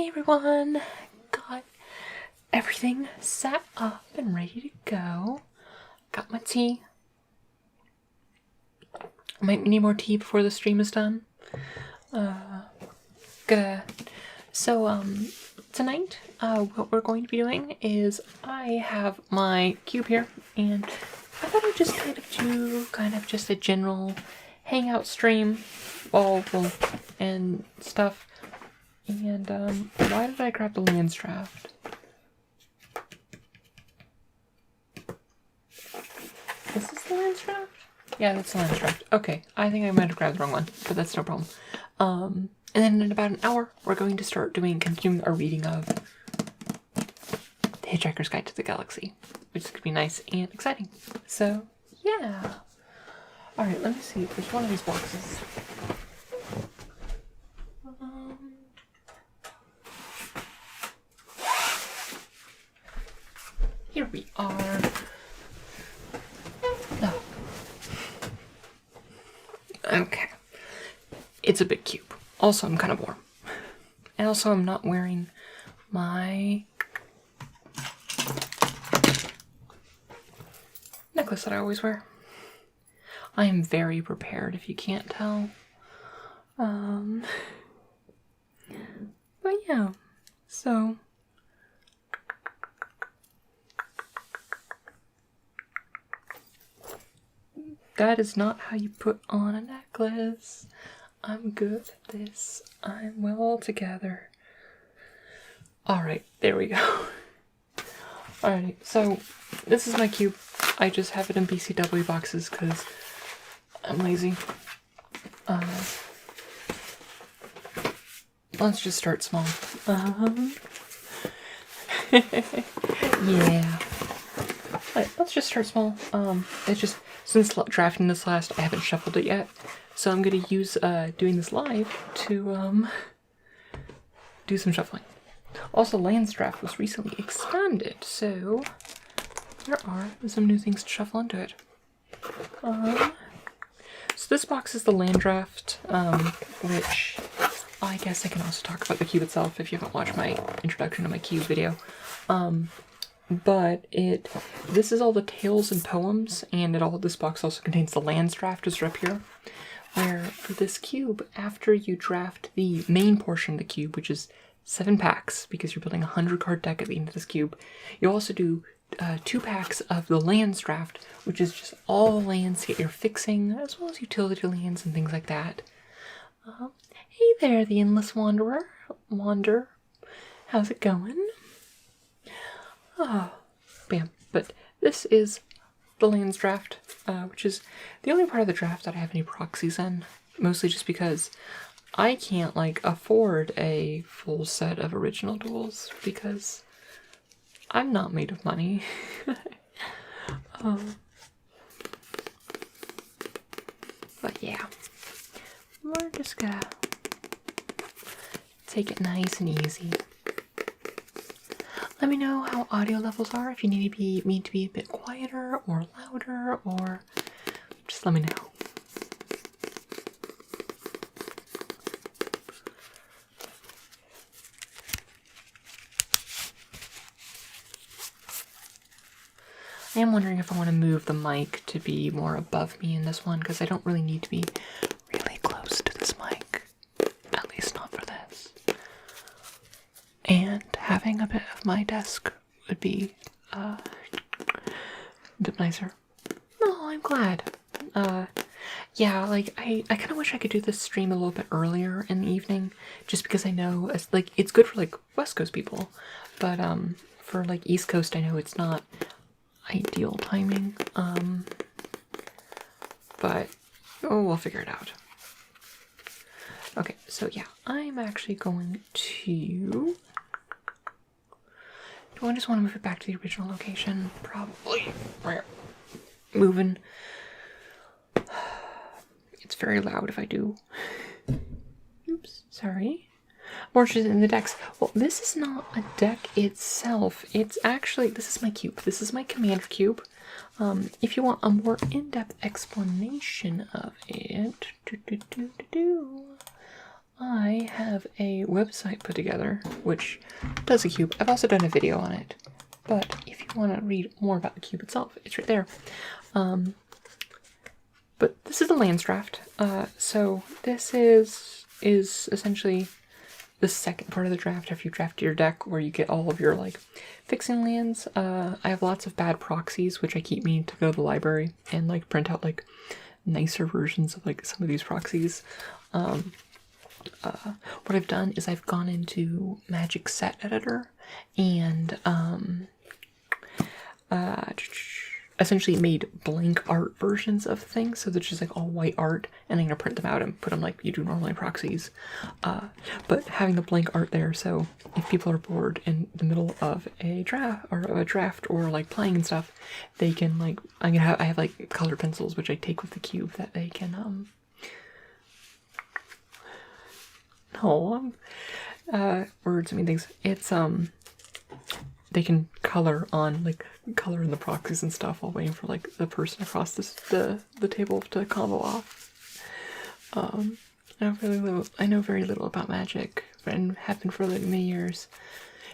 Hey everyone! Got everything set up and ready to go. Got my tea. Might need more tea before the stream is done. Tonight, what we're going to be doing is I have my cube here, and I thought I'd just do just a general hangout stream, and stuff. And, why did I grab the Lands draft? Is this the Lands draft? Yeah, that's the Lands draft. Okay, I think I might have grabbed the wrong one, but that's no problem. And then in about an hour, we're going to start continuing our reading of The Hitchhiker's Guide to the Galaxy, which is going to be nice and exciting. So, yeah. Alright, let me see if there's one of these boxes. Here we are. Oh. Okay. It's a big cube. Also, I'm kind of warm. And also, I'm not wearing my necklace that I always wear. I am very prepared, if you can't tell. But yeah. So... that is not how you put on a necklace. I'm good at this. I'm well together. Alright, there we go. Alright, so this is my cube. I just have it in BCW boxes because I'm lazy. Let's just start small. Yeah. Alright, let's just start small. It's just, since drafting this last, I haven't shuffled it yet. So I'm gonna use, doing this live to, do some shuffling. Also, Lands draft was recently expanded, so there are some new things to shuffle into it. So this box is the land draft, which I guess I can also talk about the cube itself if you haven't watched my introduction to my cube video. But this is all the tales and poems, and this box also contains the Lands draft, is up here. Where for this cube, after you draft the main portion of the cube, which is 7 packs, because you're building a 100-card deck at the end of this cube, you also do 2 packs of the Lands draft, which is just all the lands that you're fixing, as well as utility lands and things like that. Hey there, the Endless Wanderer. How's it going? Bam. But this is the Lands draft, which is the only part of the draft that I have any proxies in, mostly just because I can't, afford a full set of original duels, because I'm not made of money. But yeah, we're just gonna take it nice and easy. Let me know how audio levels are, if you need me to be a bit quieter or louder, or just let me know. I am wondering if I want to move the mic to be more above me in this one, because I don't really need to be really close to this mic, at least not for this. And having a bit of my desk would be a bit nicer. Oh, I'm glad. Yeah, I kind of wish I could do this stream a little bit earlier in the evening, just because I know, it's good for, West Coast people, but, for, East Coast, I know it's not ideal timing, but, we'll figure it out. Okay, so yeah, I'm actually going to... do I just want to move it back to the original location? Probably. Moving. It's very loud if I do. Oops, sorry. More just in the decks. Well, this is not a deck itself. It's actually, this is my cube. This is my commander cube. If you want a more in-depth explanation of it, I have a website put together which does a cube. I've also done a video on it, but if you want to read more about the cube itself, it's right there. But this is the lands draft. So this is essentially the second part of the draft after you draft your deck, where you get all of your like fixing lands. I have lots of bad proxies, which I keep meaning to go to the library and like print out like nicer versions of like some of these proxies. What I've done is I've gone into Magic Set Editor and essentially made blank art versions of things, so they're just like all white art, and I'm gonna print them out and put them like you do normally in proxies. But having the blank art there, so if people are bored in the middle of a draft or like playing and stuff, they can like I have like colored pencils which I take with the cube that they can words, I mean things. It's they can color in the proxies and stuff while waiting for like the person across the table to combo off. I know very little about Magic, and have been for like many years.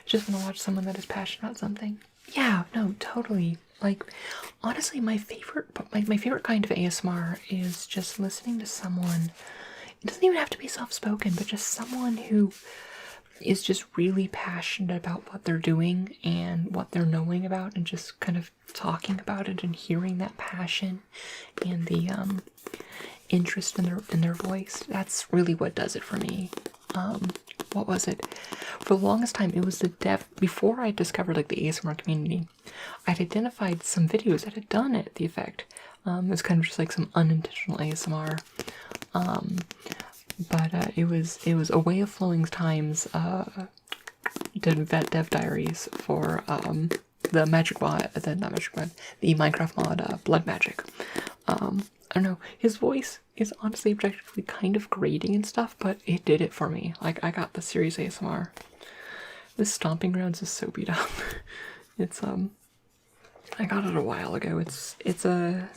I just want to watch someone that is passionate about something. Yeah, no, totally. Like, honestly, my favorite kind of ASMR is just listening to someone. It doesn't even have to be soft-spoken, but just someone who is just really passionate about what they're doing and what they're knowing about, and just kind of talking about it and hearing that passion and the interest in their voice. That's really what does it for me. What was it? For the longest time, it was before I discovered like the ASMR community, I'd identified some videos that had done it, the effect. It was kind of just like some unintentional ASMR. But it was A Way of Flowing Times dev diaries for the Magic mod, the Minecraft mod, Blood Magic. I don't know, his voice is honestly objectively kind of grating and stuff, but it did it for me. Like, I got the serious ASMR. This Stomping Grounds is so beat up. It's I got it a while ago. It's a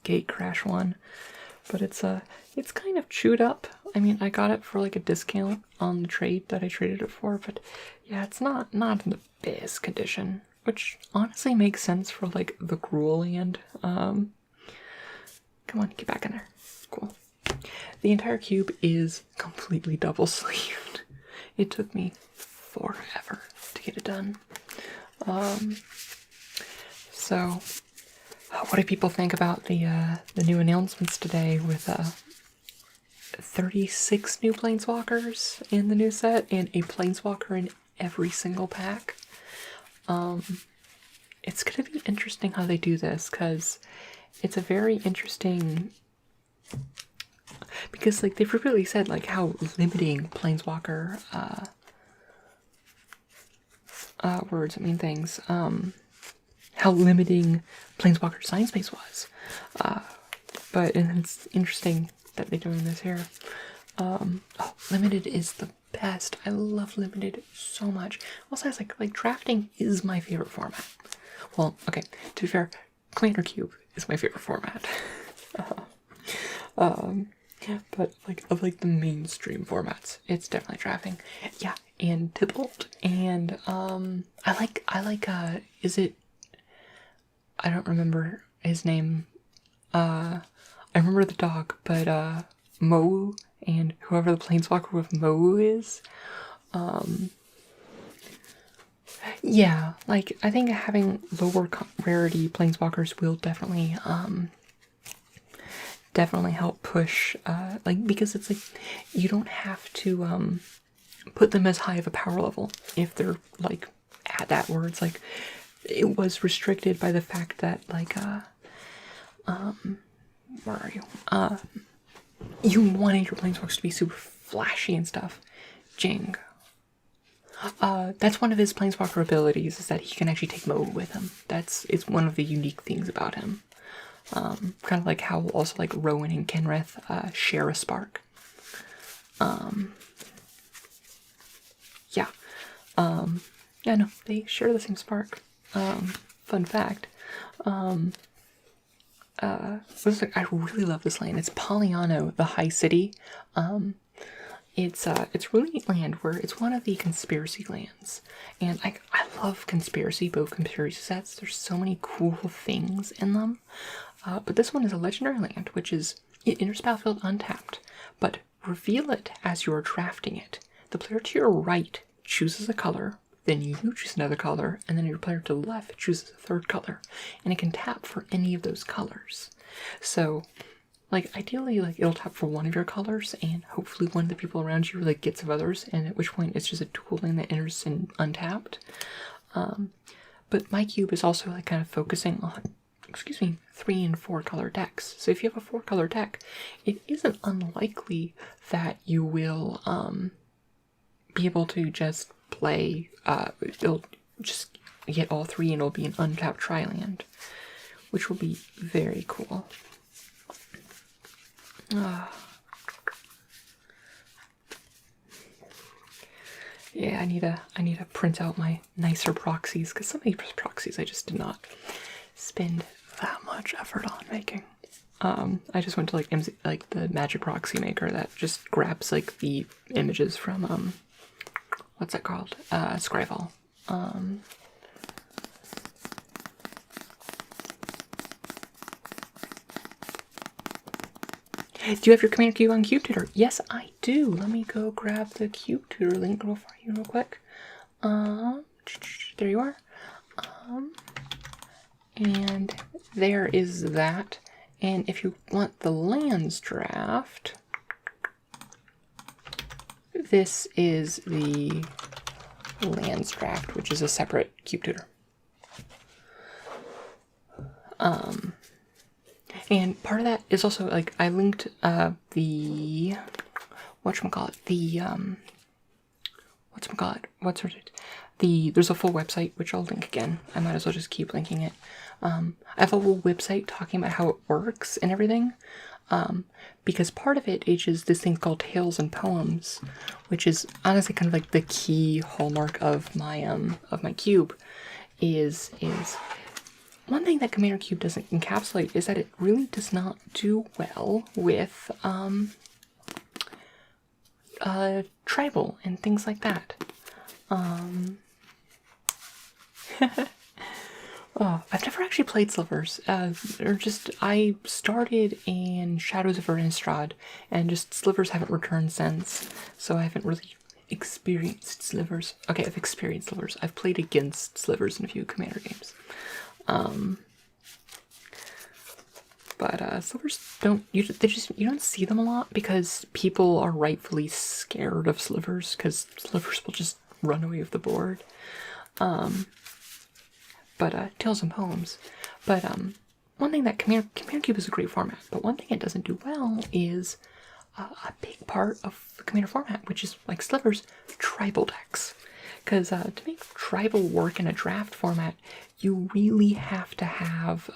gate crash one, but it's kind of chewed up. I mean, I got it for like a discount on the trade that I traded it for, but yeah, it's not in the best condition, which honestly makes sense for like the Gruul land. Come on, get back in there. Cool. The entire cube is completely double sleeved. It took me forever to get it done. So what do people think about the new announcements today with 36 new planeswalkers in the new set and a planeswalker in every single pack? It's gonna be interesting how they do this, because it's a very interesting, because like they've repeatedly said like how limiting planeswalker how limiting planeswalker sign space was, but it's interesting that they're doing this here. Limited is the best. I love limited so much. Also, it's like drafting is my favorite format. Well, okay, to be fair, Commander Cube is my favorite format. But like of like the mainstream formats, it's definitely drafting. Yeah, and Tybalt, and I like is it? I don't remember his name. I remember the dog, but Mo and whoever the planeswalker with Mo is. Yeah, like I think having lower rarity planeswalkers will definitely help push because it's like you don't have to put them as high of a power level if they're like at that, where it's like it was restricted by the fact that like where are you? You wanted your planeswalkers to be super flashy and stuff. Jing. That's one of his planeswalker abilities, is that he can actually take mode with him. It's one of the unique things about him. Kind of like how also like Rowan and Kenrith share a spark. Yeah. Yeah, no, they share the same spark. Fun fact. I really love this lane. It's Poliano, the High City. it's really neat land where it's one of the conspiracy lands, and I love both conspiracy sets. There's so many cool things in them, but this one is a legendary land, which is it enters battlefield untapped, but reveal it as you are drafting it. The player to your right chooses a color, then you choose another color, and then your player to the left chooses a third color, and it can tap for any of those colors. So, like, ideally, like, it'll tap for one of your colors, and hopefully one of the people around you, like, gets of others, and at which point it's just a dual lane that enters in untapped. But my cube is also, like, kind of focusing on, 3 and 4 color decks. So if you have a 4 color deck, it isn't unlikely that you will, be able to just play, it'll just get all 3 and it'll be an untapped tri-land, which will be very cool. Yeah, I need to print out my nicer proxies, because some of these proxies I just did not spend that much effort on making. I just went to like the Magic Proxy Maker that just grabs like the images from what's that called? Scribble. Do you have your Commander Cube on Cube Tutor? Yes, I do. Let me go grab the Cube Tutor link for you real quick. There you are. And there is that. And if you want the lands draft, this is the lands draft, which is a separate Cube Tutor. And part of that is also, like, I linked the there's a full website, which I'll link again. I might as well just keep linking it. I have a whole website talking about how it works and everything. Because part of it is this thing called Tales and Poems, which is honestly kind of like the key hallmark of my cube. Is one thing that Commander Cube doesn't encapsulate is that it really does not do well with tribal and things like that. Oh, I've never actually played Slivers. I started in Shadows of Innistrad, and just Slivers haven't returned since, so I haven't really experienced Slivers. Okay, I've experienced Slivers. I've played against Slivers in a few Commander games. But Slivers you don't see them a lot because people are rightfully scared of Slivers because Slivers will just run away with the board. But Tales and Poems. But one thing that Commander Cube is a great format, but one thing it doesn't do well is a big part of the Commander format, which is like Slivers, tribal decks. Because to make tribal work in a draft format, you really have to have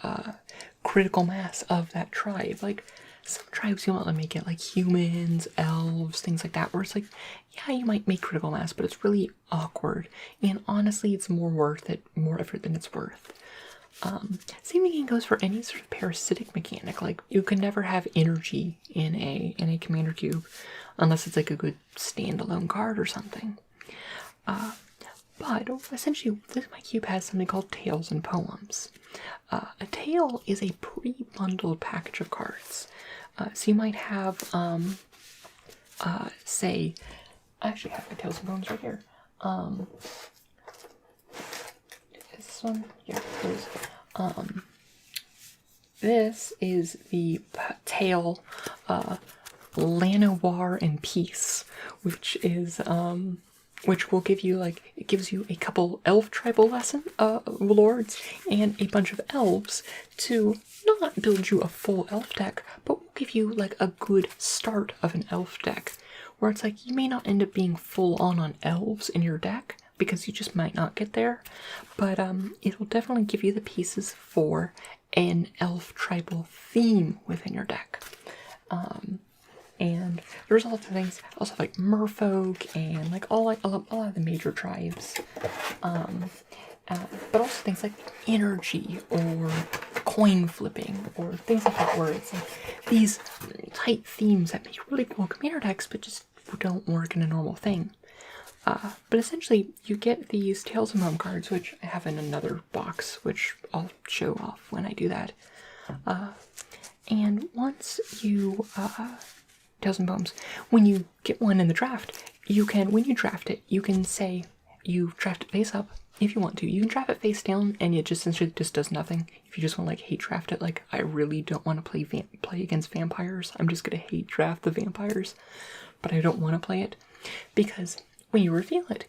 critical mass of that tribe. Like, some tribes you want to make it like humans, elves, things like that, where it's like, yeah, you might make critical mass, but it's really awkward. And honestly, it's more effort than it's worth. Same thing goes for any sort of parasitic mechanic. Like, you can never have energy in a Commander Cube unless it's like a good standalone card or something. But essentially, my cube has something called Tales and Poems. A tale is a pre-bundled package of cards. So you might have, say, I actually have my Tales and Poems right here. Is this one? Yeah, it is. This is the tale, Llanowar and Peace, which is, which will give you, like, it gives you a couple elf tribal lords and a bunch of elves to not build you a full elf deck, but will give you, like, a good start of an elf deck, where it's like, you may not end up being full on elves in your deck, because you just might not get there, but it'll definitely give you the pieces for an elf tribal theme within your deck. And there's lots of things, also like merfolk and like a lot of the major tribes. But also things like energy or coin flipping or things like that, where it's like these tight themes that make really cool commander decks, but just don't work in a normal thing. But essentially, you get these Tales and Poem cards, which I have in another box, which I'll show off when I do that. And once you, Tales and Poems, when you get one in the draft, you can, when you draft it, you can say you draft it face up if you want to. You can draft it face down, and it just essentially just does nothing. If you just want to like hate draft it, like I really don't want to play against vampires. I'm just gonna hate draft the vampires, but I don't want to play it because when you reveal it,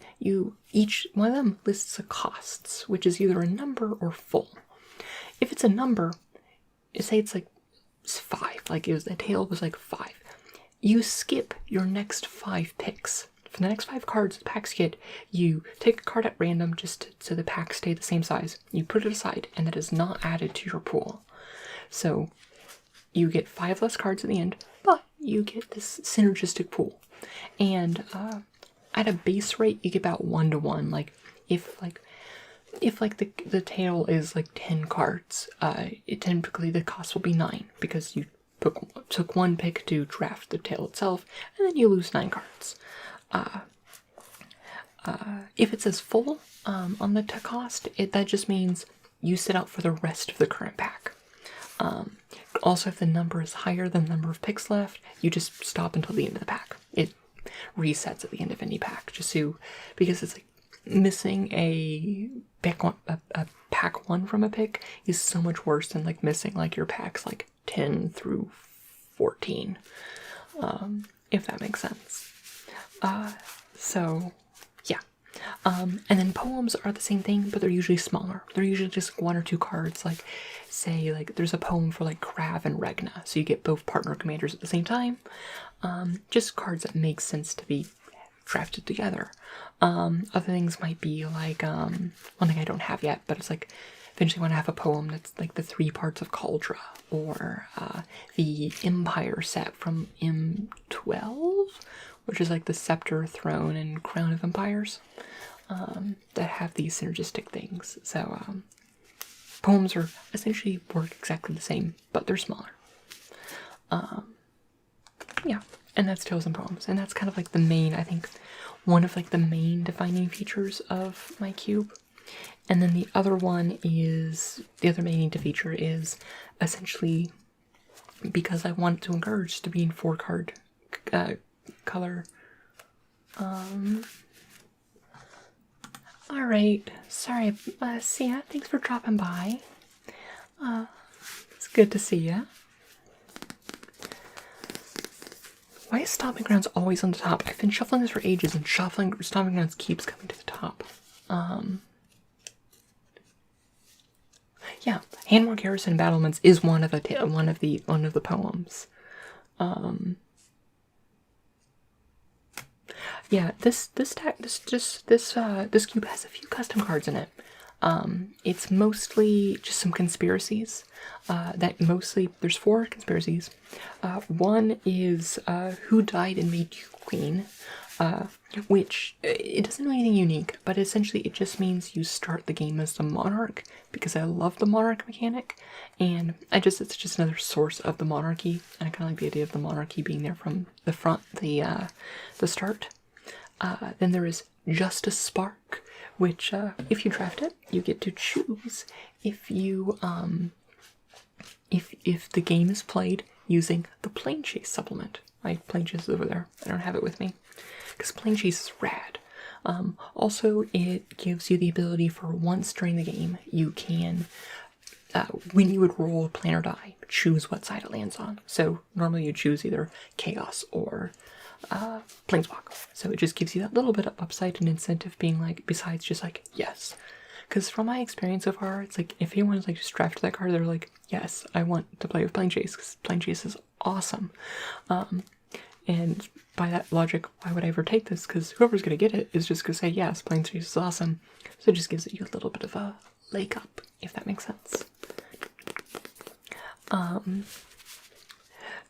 each one of them lists the costs, which is either a number or full. If it's a number, say it's like 5, like the tail was like 5. You skip your next 5 picks. For the next 5 cards the packs get, you take a card at random just so the packs stay the same size. You put it aside, and that is not added to your pool. So you get 5 less cards at the end, but you get this synergistic pool. And at a base rate, you get about 1-to-1. Like if the tail is like 10 cards, typically the cost will be 9 because you took 1 pick to draft the tail itself, and then you lose 9 cards. If it says full on the cost, that just means you sit out for the rest of the current pack. Also, if the number is higher than the number of picks left, you just stop until the end of the pack. It resets at the end of any pack, just so, because it's like missing a pack 1 from a pick is so much worse than like missing like your packs like 10 through 14, if that makes sense. So yeah. And then poems are the same thing, but they're usually smaller. They're usually just 1 or 2 cards. Like, say, like there's a poem for like Krav and Regna, so you get both partner commanders at the same time. Just cards that make sense to be drafted together. Other things might be like one thing I don't have yet, but it's like eventually want to have a poem that's like the 3 parts of Cauldra, or the Empire set from M12, which is like the Scepter, Throne, and Crown of Empires, that have these synergistic things. So poems are essentially work exactly the same, but they're smaller. Yeah, and that's Tales and Poems, and that's kind of like the main, I think, one of like the main defining features of my cube. And then the other main feature is essentially, because I want to encourage to be in 4 card color. Alright, sorry, Sia, thanks for dropping by. It's good to see ya. Why is Stomping Grounds always on the top? I've been shuffling this for ages, and Stomping Grounds keeps coming to the top. Yeah, Handmore Garrison Battlements is one of the poems. Yeah, this cube has a few custom cards in it. It's mostly just some conspiracies. There's 4 conspiracies. One is who died and made you queen, which it doesn't do anything unique, but essentially it just means you start the game as the monarch, because I love the monarch mechanic, and it's just another source of the monarchy, and I kind of like the idea of the monarchy being there from the front, the start. Then there is Justice Spark, which if you draft it, you get to choose if you if the game is played using the Plane Chase supplement. My Plane Chase is over there. I don't have it with me because Plane Chase is rad. Also, it gives you the ability for once during the game, you can, when you would roll a planar die, choose what side it lands on. So normally you choose either Chaos or Planeswalk. So it just gives you that little bit of upside and incentive, being like, besides just like, yes. Because from my experience so far, it's like, if anyone's like just drafted that card, they're like, yes, I want to play with Plane Chase, because Plane Chase is awesome. And by that logic, why would I ever take this? Because whoever's going to get it is just going to say, yes, Plane Chase is awesome. So it just gives you a little bit of a leg up, if that makes sense.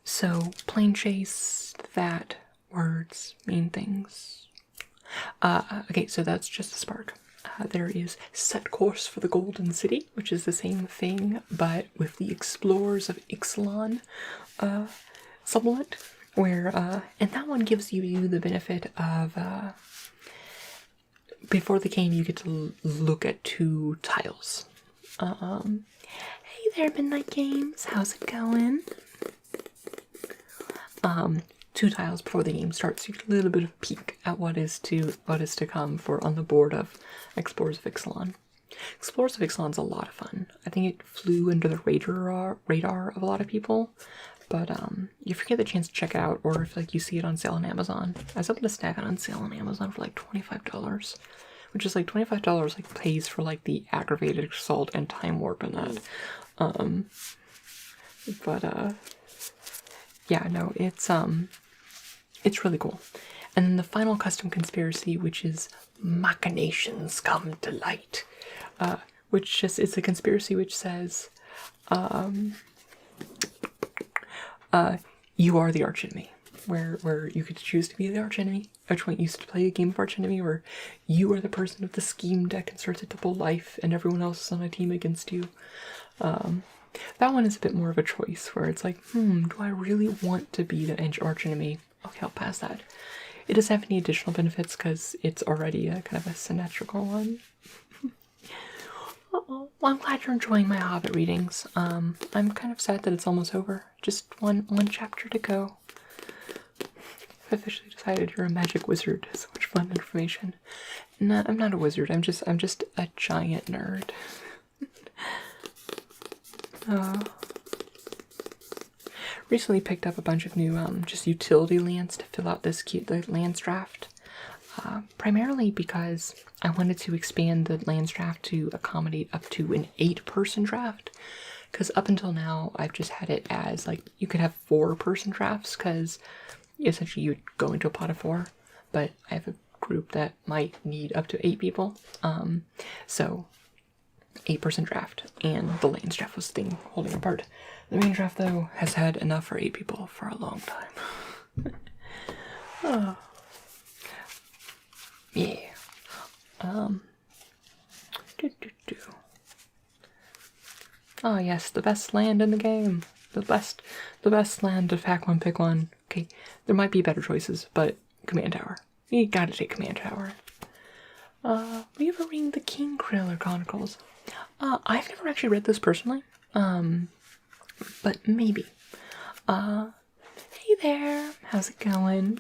So Plane Chase, that words mean things. Okay, so that's just a spark. There is Set Course for the Golden City, which is the same thing, but with the Explorers of Ixalan supplement. where and that one gives you the benefit of before the game you get to look at 2 tiles. Hey there, Midnight Games, how's it going? 2 tiles before the game starts, you get a little bit of a peek at what is to come for on the board of Explorers of Ixalan. Explorers of Ixalan's a lot of fun. I think it flew under the radar of a lot of people, but if you get the chance to check it out, or if like you see it on sale on Amazon, I was able to snag it on sale on Amazon for like $25, which is like $25 like pays for like the aggravated assault and time warp in that. Yeah, no, it's really cool. And then the final custom conspiracy, which is Machinations Come to Light, which just is a conspiracy which says, you are the archenemy, where you could choose to be the archenemy. Which used to play a game of archenemy where you are the person with the scheme deck and starts a double life, and everyone else is on a team against you. That one is a bit more of a choice, where it's like, do I really want to be the archenemy? Okay, I'll pass that. It doesn't have any additional benefits because it's already a kind of a symmetrical one. Uh-oh. Well, I'm glad you're enjoying my Hobbit readings. I'm kind of sad that it's almost over. Just one chapter to go. I've officially decided you're a magic wizard. So much fun information. No, I'm not a wizard. I'm just a giant nerd. Recently picked up a bunch of new just utility lands to fill out this the lands draft. Primarily because I wanted to expand the lands draft to accommodate up to an 8-person draft. Because up until now, I've just had it as like you could have 4-person drafts because essentially you would go into a pot of 4. But I have a group that might need up to 8 people. So 8-person draft, and the lands draft was the thing holding apart. The main draft, though, has had enough for 8 people for a long time. Oh. Yeah. Oh yes, the best land in the game. The best land to fact one, pick one. Okay, there might be better choices, but Command Tower. You gotta take Command Tower. We ever read the King Kriller Chronicles? I've never actually read this personally. But maybe. Hey there, how's it going?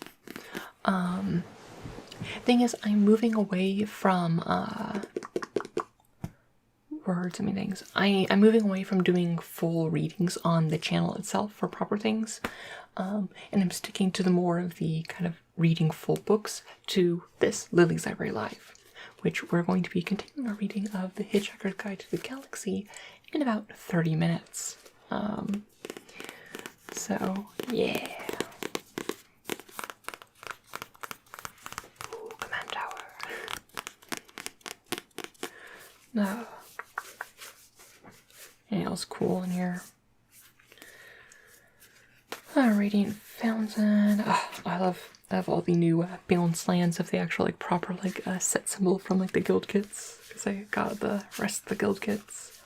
Thing is, I'm moving away from, words, I mean things. I'm moving away from doing full readings on the channel itself for proper things. And I'm sticking to the more of the kind of reading full books to this Lily's Library Live, which we're going to be continuing our reading of The Hitchhiker's Guide to the Galaxy in about 30 minutes. So, yeah. Ooh, Command Tower. No. Anything else cool in here? Radiant Fountain. I love all the new balanced lands of the actual like proper like set symbol from like the guild kits, because I got the rest of the guild kits.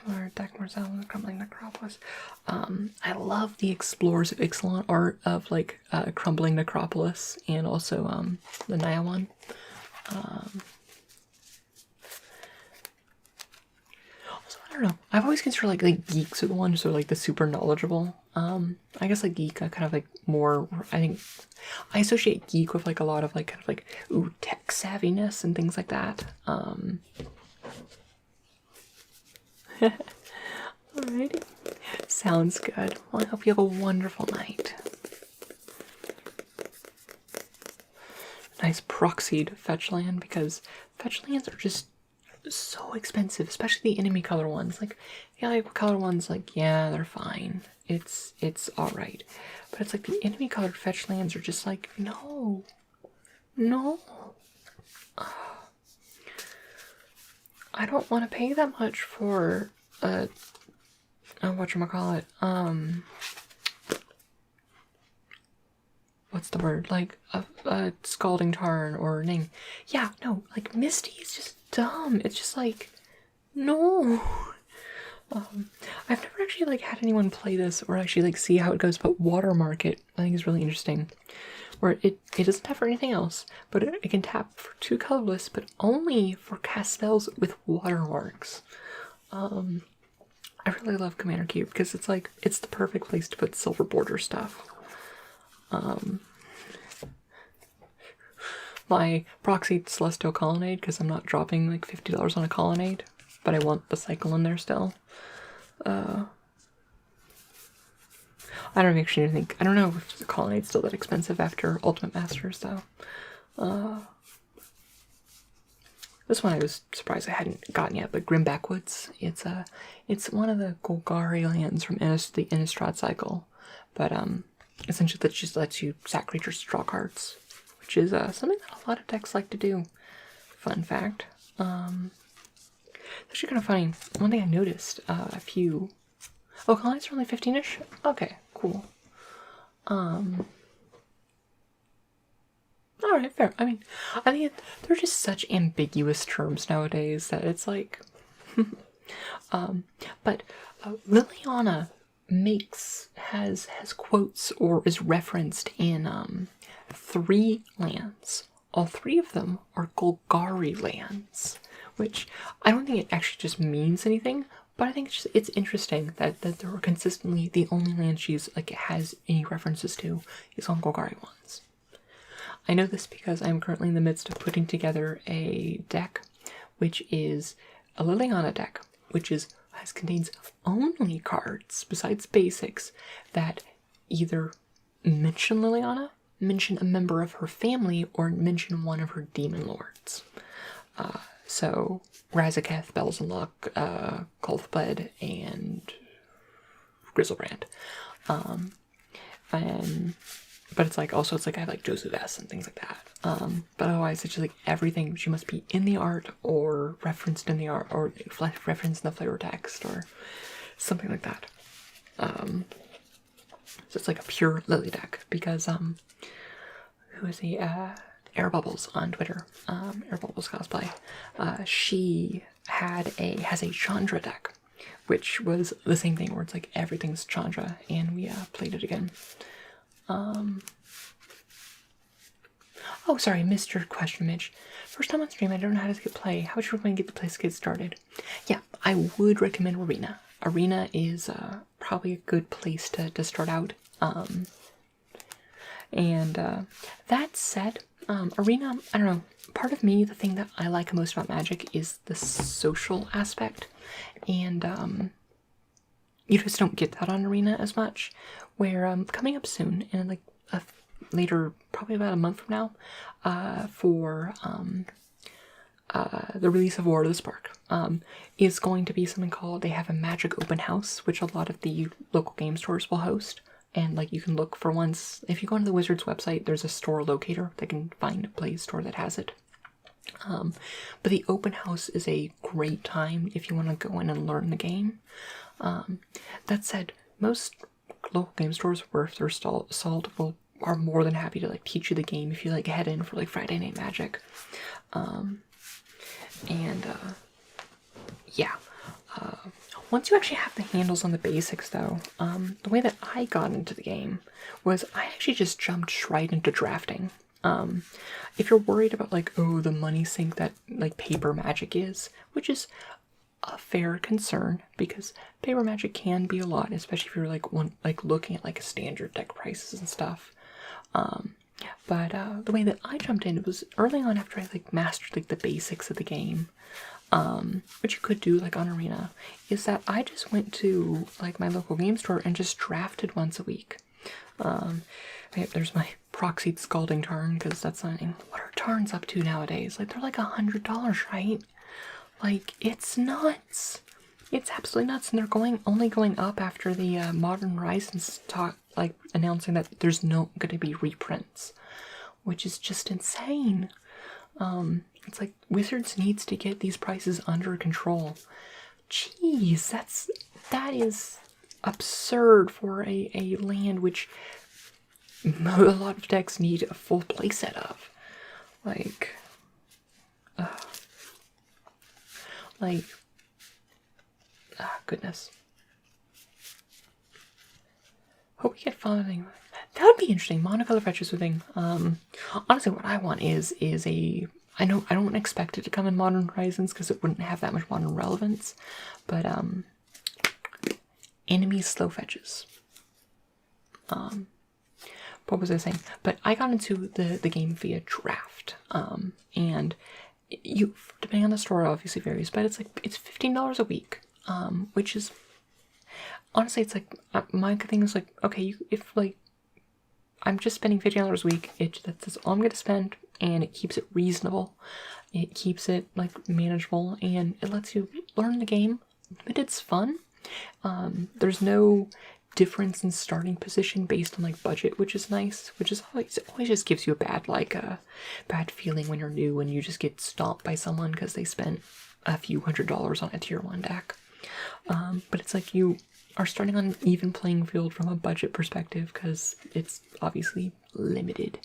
Or Dagmar's Island, Crumbling Necropolis. I love the Explorers of Ixalan art of like Crumbling Necropolis, and also the Naya one. Also, I don't know. I've always considered like geeks are the ones who are like the super knowledgeable. I guess like geek, I kind of like more. I think I associate geek with like a lot of like kind of like tech savviness and things like that. Alrighty. Sounds good. Well, I hope you have a wonderful night. Nice proxied fetch land, because fetch lands are just so expensive, especially the enemy color ones. Like the other color ones, like, yeah, they're fine. It's alright. But it's like the enemy colored fetch lands are just like, no. I don't want to pay that much for whatchamacallit, what's the word, like a Scalding Tarn or Ning. Yeah, no, like Misty is just dumb. It's just like, no. I've never actually like had anyone play this or actually like see how it goes, but Watermark it I think is really interesting. Where it doesn't have for anything else, but it can tap for 2 colorless, but only for cast spells with watermarks. I really love Commander Cube because it's like it's the perfect place to put silver border stuff. My proxy Celestial Colonnade because I'm not dropping like $50 on a colonnade, but I want the cycle in there still. I don't actually think, I don't know if the colonnade's still that expensive after Ultimate Masters though. This one I was surprised I hadn't gotten yet, but Grim Backwoods. It's one of the Golgari lands from the Innistrad cycle, but essentially that just lets you sack creatures to draw cards, which is something that a lot of decks like to do. Fun fact. It's actually kind of funny. One thing I noticed, a few. Oh, colonies are only 15-ish. Okay, cool. Alright, fair. I mean, I think they're just such ambiguous terms nowadays that it's like. But Liliana has quotes or is referenced in 3 lands. All 3 of them are Golgari lands, which I don't think it actually just means anything, but I think it's interesting that they're consistently the only land she's like has any references to is on Golgari ones. I know this because I'm currently in the midst of putting together a deck, which is a Liliana deck, which contains only cards besides basics that either mention Liliana, mention a member of her family, or mention one of her demon lords. So Razaketh, Belzenluck, Kolthbled, and Grizzlebrand. But it's like also it's like I have like Joseph S and things like that. But otherwise it's just like everything she must be in the art or referenced in the art or referenced in the flavor text or something like that. So it's like a pure Lily deck because who is he? Air Bubbles on Twitter. Air Bubbles cosplay. She has a Chandra deck, which was the same thing where it's like everything's Chandra, and we played it again. Oh, sorry, missed your question, Mitch. First time on stream, I don't know how to play. How would you recommend get the place get started? Yeah, I would recommend Arena. Arena is probably a good place to start out. That said, Arena, I don't know, part of me, the thing that I like most about Magic is the social aspect, and you just don't get that on Arena as much, where coming up soon, in like later, probably about a month from now, for the release of War of the Spark, is going to be something called, they have a Magic Open House, which a lot of the local game stores will host. And like you can look for ones, if you go onto the Wizards website, there's a store locator that can find a Play store that has it. But the open house is a great time if you want to go in and learn the game. That said, most local game stores worth their salt are more than happy to like teach you the game if you like head in for like Friday Night Magic. Once you actually have the handles on the basics though, the way that I got into the game was I actually just jumped right into drafting. If you're worried about like, oh, the money sink that like paper Magic is, which is a fair concern because paper Magic can be a lot, especially if you're looking at like standard deck prices and stuff. But the way that I jumped in, it was early on after I like mastered like the basics of the game. Which you could do like on Arena, is that I just went to like my local game store and just drafted once a week. There's my proxied Scalding Tarn, because that's something. What are Tarns up to nowadays? Like they're like $100, right? Like it's nuts. It's absolutely nuts, and they're only going up after the Modern Horizons talk, like announcing that there's no going to be reprints, which is just insane. It's like Wizards needs to get these prices under control. Jeez, that is absurd for a land which a lot of decks need a full playset of. Ah, goodness. Hope we get following. That would be interesting. Monocolor fetches with thing. Honestly, what I want is a. I know I don't expect it to come in Modern Horizons because it wouldn't have that much modern relevance, but enemy slow fetches. What was I saying? But I got into the game via draft. And you, depending on the store, obviously varies, but it's like it's $15 a week. Which is honestly, it's like my thing is like, okay, if like I'm just spending $15 a week, that's all I'm gonna spend, and it keeps it reasonable. It keeps it like manageable, and it lets you learn the game, but it's fun. There's no difference in starting position based on like budget, which is nice, which is always just gives you a bad feeling when you're new and you just get stomped by someone because they spent a few $100s on a tier 1 deck. But it's like you are starting on an even playing field from a budget perspective because it's obviously limited.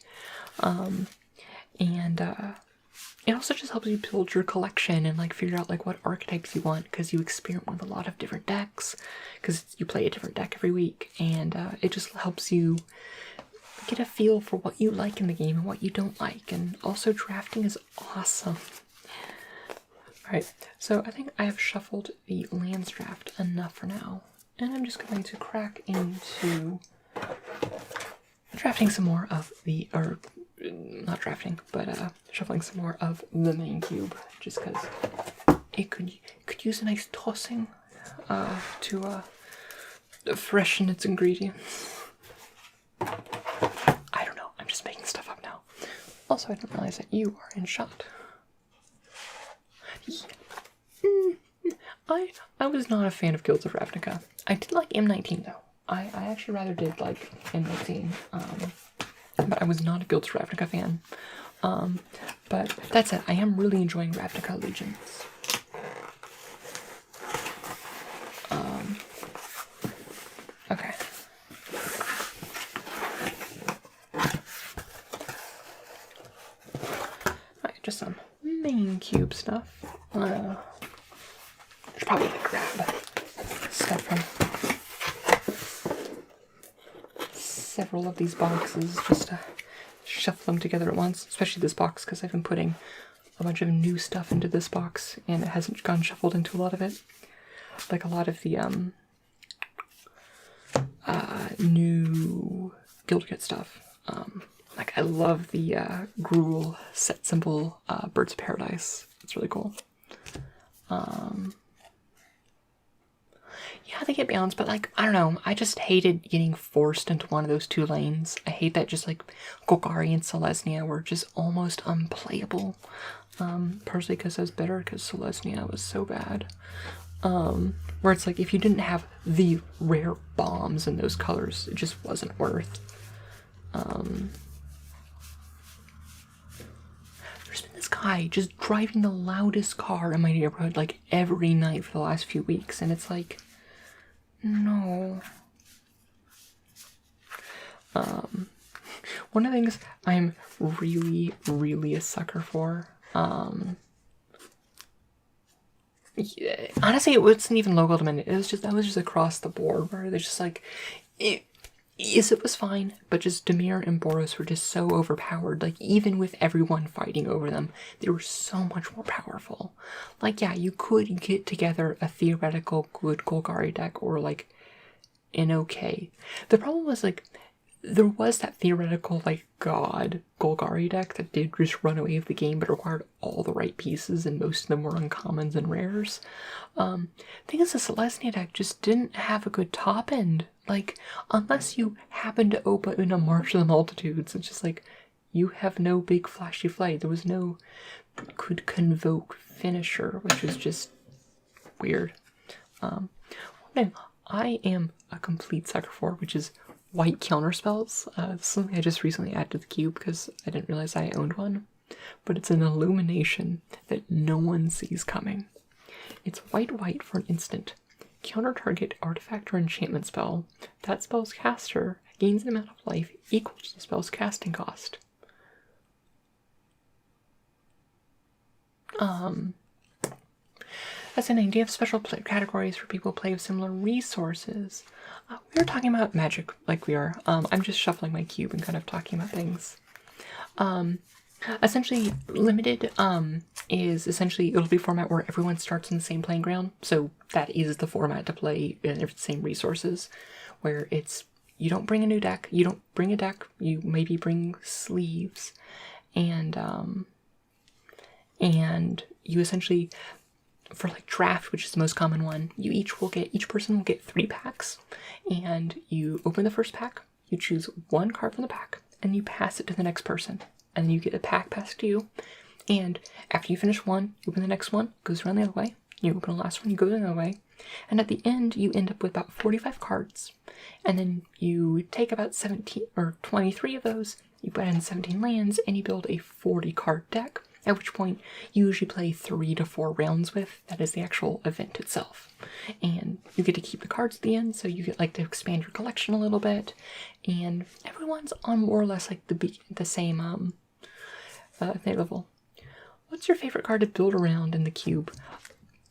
It also just helps you build your collection and like figure out like what archetypes you want because you experiment with a lot of different decks because you play a different deck every week, and it just helps you get a feel for what you like in the game and what you don't like. And also drafting is awesome. Alright, so I think I have shuffled the lands draft enough for now, and I'm just going to crack into drafting some more of the, or not drafting, but shuffling some more of the main cube, just because it could use a nice tossing to freshen its ingredients. I don't know, I'm just making stuff up now. Also, I didn't realize that you are in shot. I was not a fan of Guilds of Ravnica. I did like M19 though. I actually rather did like M19. But I was not a Guilds of Ravnica fan. But that said, I am really enjoying Ravnica Legions. Okay. Alright, just some main cube stuff. Should probably grab stuff from several of these boxes just to shuffle them together at once, especially this box because I've been putting a bunch of new stuff into this box and it hasn't gone shuffled into a lot of it. Like a lot of the new Guild Kit stuff. Like I love the Gruul set symbol Birds of Paradise. It's really cool. Yeah, they get balanced, but like, I don't know, I just hated getting forced into one of those two lanes. I hate that just like Golgari and Selesnya were just almost unplayable. Partially because I was better because Selesnya was so bad. Where it's like, if you didn't have the rare bombs in those colors, it just wasn't worth. There's been this guy just driving the loudest car in my neighborhood like every night for the last few weeks, and it's like, no. One of the things I'm really, really a sucker for, yeah, honestly, it wasn't even local to me. It was just across the board where they're just like, it was fine, but just Dimir and Boros were just so overpowered. Like, even with everyone fighting over them, they were so much more powerful. Like, yeah, you could get together a theoretical good Golgari deck or, like, an okay. The problem was, like, there was that theoretical, like, god Golgari deck that did just run away with the game, but required all the right pieces, and most of them were uncommons and rares. Thing is, the Selesnya deck just didn't have a good top end. Like, unless you happen to open a March of the Multitudes, it's just like, you have no big flashy flight. There was no could convoke finisher, which was just weird. One thing I am a complete sucker for, which is white counterspells. This is something I just recently added to the cube because I didn't realize I owned one. But it's an illumination that no one sees coming. It's white for an instant. Counter target artifact or enchantment spell. That spell's caster gains an amount of life equal to the spell's casting cost. That's Fascinating. Do you have special categories for people who play with similar resources? We were talking about Magic, like we are. I'm just shuffling my cube and kind of talking about things. Essentially, limited is essentially it'll be a format where everyone starts in the same playing ground. So that is the format to play in the same resources, where it's you don't bring a new deck, you don't bring a deck, you maybe bring sleeves, and you essentially, for like draft, which is the most common one, each person will get 3 packs, and you open the first pack, you choose 1 card from the pack, and you pass it to the next person, and you get a pack passed to you, and after you finish one, you open the next one, goes around the other way, you open the last one, you go the other way, and at the end, you end up with about 45 cards, and then you take about 17 or 23 of those, you put in 17 lands, and you build a 40 card deck, at which point you usually play 3 to 4 rounds with. That is the actual event itself. And you get to keep the cards at the end, so you get like to expand your collection a little bit. And everyone's on more or less like the same level. What's your favorite card to build around in the cube?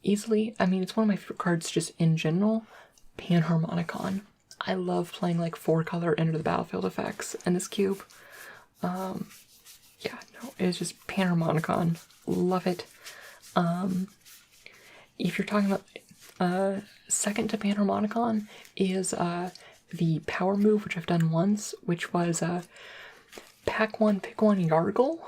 Easily, I mean, it's one of my favorite cards just in general, Panharmonicon. I love playing like 4-color Enter the Battlefield effects in this cube. Yeah, no, it's just Panharmonicon. Love it. If you're talking about second to Panharmonicon is the power move, which I've done once, which was pack 1, pick 1 Yargle,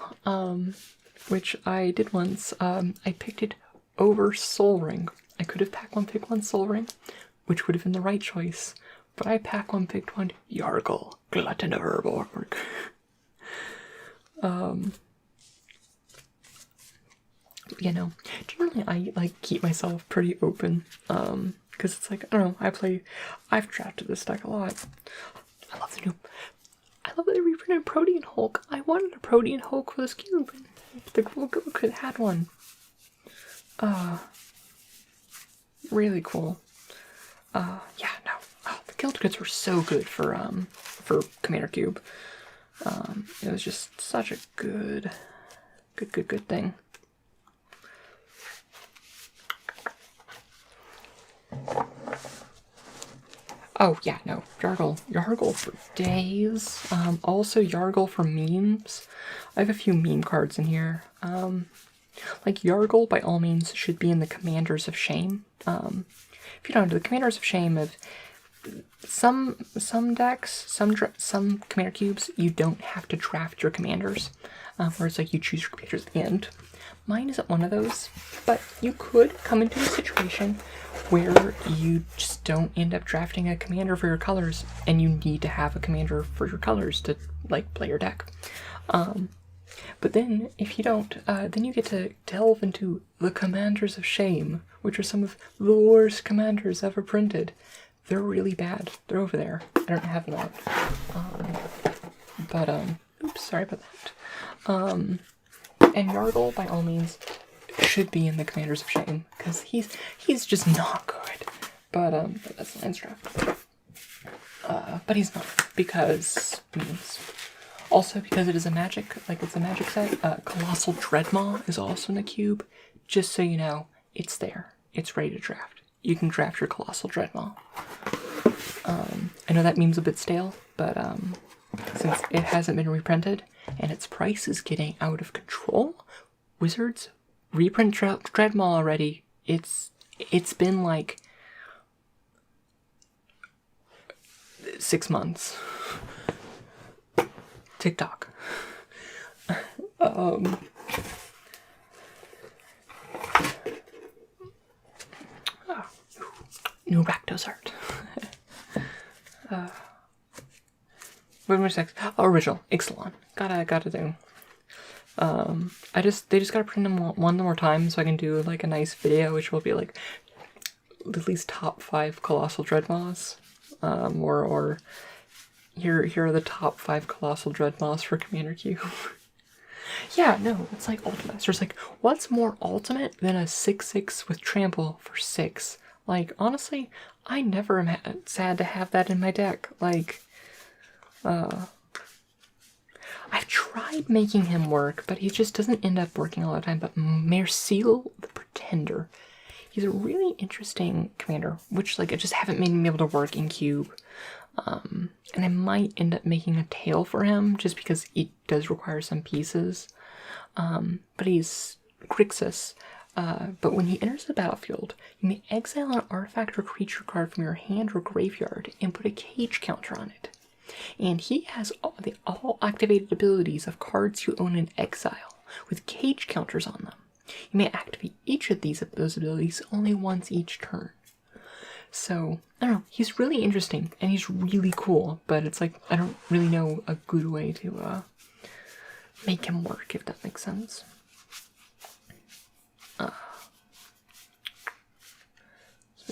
which I did once. I picked it over Soul Ring. I could have pack 1, pick 1 Soul Ring, which would have been the right choice, but I pack 1, picked 1 Yargle, Glutton of Urborg. You know, generally I like keep myself pretty open, because it's like, I don't know, I've drafted this deck a lot. I love that they reprinted Protean Hulk. I wanted a Protean Hulk for this cube, and the Hulk had one. Really cool. Yeah, no. Oh, the Guild Kits were so good for Commander Cube. It was just such a good thing. Oh yeah, no, Yargle for days. Also Yargle for memes. I have a few meme cards in here. Like Yargle, by all means, should be in the Commanders of Shame. If you don't know, the Commanders of Shame of some decks, some commander cubes, you don't have to draft your commanders, where it's like you choose your commanders at the end. Mine isn't one of those, but you could come into a situation where you just don't end up drafting a commander for your colors, and you need to have a commander for your colors to like play your deck. But then, if you don't, then you get to delve into the Commanders of Shame, which are some of the worst commanders ever printed. They're really bad. They're over there. I don't have them out. Oops, sorry about that. And Yargle, by all means, should be in the Commanders of Shame, because he's just not good. But that's the Lance draft. But he's not, because also because it is a magic, like it's a magic set. Colossal Dreadmaw is also in the cube. Just so you know, it's there. It's ready to draft. You can draft your Colossal Dreadmaw. I know that meme's a bit stale, but since it hasn't been reprinted and its price is getting out of control, Wizards reprint Dreadmaw already. It's been like 6 months. TikTok. New Rakdos art. What was next? Oh, original Ixalan. Gotta do. They just gotta print them one more time so I can do like a nice video, which will be like at least top 5 Colossal Dreadmaws. Or here are the top 5 Colossal Dreadmaws for Commander Cube. Yeah, no, it's like Ultimate. There's like, what's more ultimate than a 6/6 with trample for 6? Like, honestly, I never am sad to have that in my deck. Like, I've tried making him work, but he just doesn't end up working all the time. But Mercil the Pretender, he's a really interesting commander, which like I just haven't made me able to work in cube. And I might end up making a tail for him just because it does require some pieces. But he's Grixis. But when he enters the battlefield, you may exile an artifact or creature card from your hand or graveyard and put a cage counter on it. And he has all activated abilities of cards you own in exile, with cage counters on them. You may activate each of those abilities only once each turn. So, I don't know, he's really interesting, and he's really cool, but it's like, I don't really know a good way to make him work, if that makes sense. So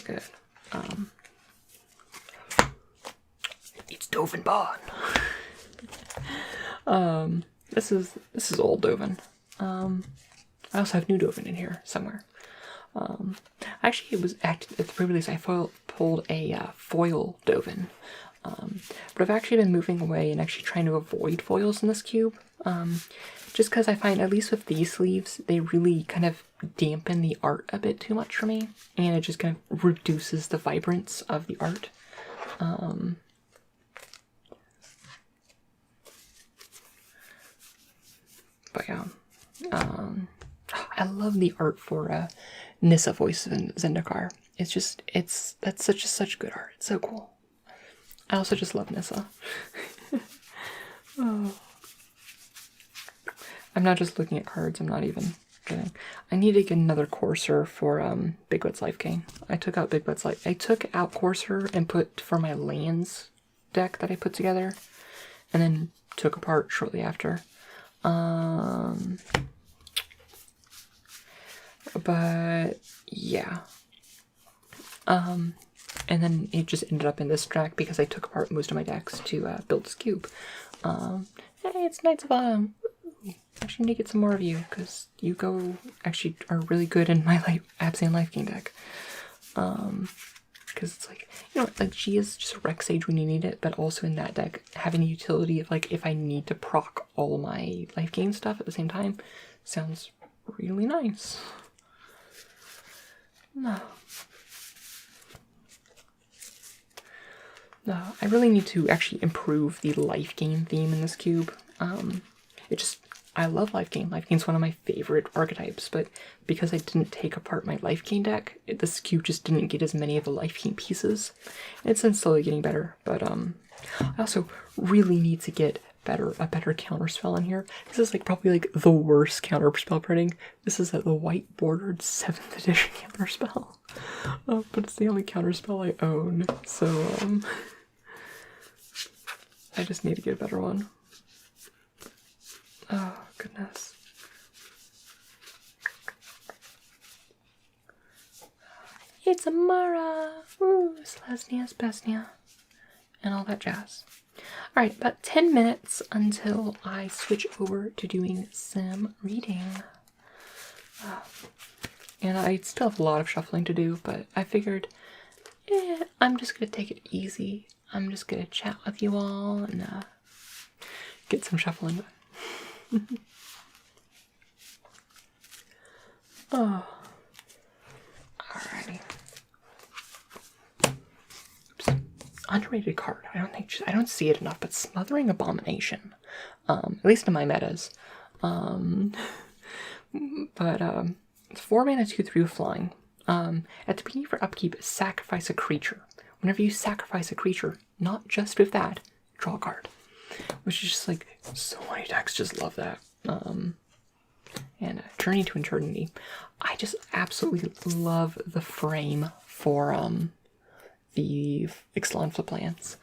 good. It's Dovin Bond. This is old Dovin. I also have new Dovin in here somewhere. Actually, it was at the pre-release. I pulled a foil Dovin, but I've actually been moving away and actually trying to avoid foils in this cube. Just because I find, at least with these sleeves, they really kind of dampen the art a bit too much for me, and it just kind of reduces the vibrance of the art. But yeah, I love the art for Nissa voice of Zendikar. That's such good art. It's so cool. I also just love Nissa. Oh. I'm not just looking at cards, I'm not even kidding. I need to get another Courser for Bigwood's Life Gain. I took out Bigwood's Life. I took out Courser and put for my lands deck that I put together, and then took apart shortly after. But yeah. And then it just ended up in this track because I took apart most of my decks to build this cube. Hey, it's Knights of Autumn. Actually need to get some more of you, because you actually are really good in my Abzan Life Gain deck. Because it's like, you know, like she is just a Rec Sage when you need it, but also in that deck, having the utility of like, if I need to proc all my Life Gain stuff at the same time, sounds really nice. No, I really need to actually improve the Life Gain theme in this cube. I love Life Gain. Life Gain's one of my favorite archetypes, but because I didn't take apart my Life Gain deck, this cube just didn't get as many of the Life Gain pieces. It's been slowly getting better, but I also really need to get a better counterspell in here. This is like probably like the worst counterspell printing. This is the white bordered 7th edition counterspell, but it's the only counterspell I own, so I just need to get a better one. Oh, goodness. It's Amara! Ooh, Slesnia, Spesnia, and all that jazz. Alright, about 10 minutes until I switch over to doing some reading. And I still have a lot of shuffling to do, but I figured, I'm just gonna take it easy. I'm just gonna chat with you all and get some shuffling done. Oh, alrighty. Oops. Underrated card. I don't see it enough, but Smothering Abomination. At least in my metas. It's 4 mana, 2/3 flying. At the beginning of your upkeep, sacrifice a creature. Whenever you sacrifice a creature, not just with that, draw a card. Which is just like, so many decks just love that. And Journey to Eternity. I just absolutely love the frame for the Ixalan flip lands.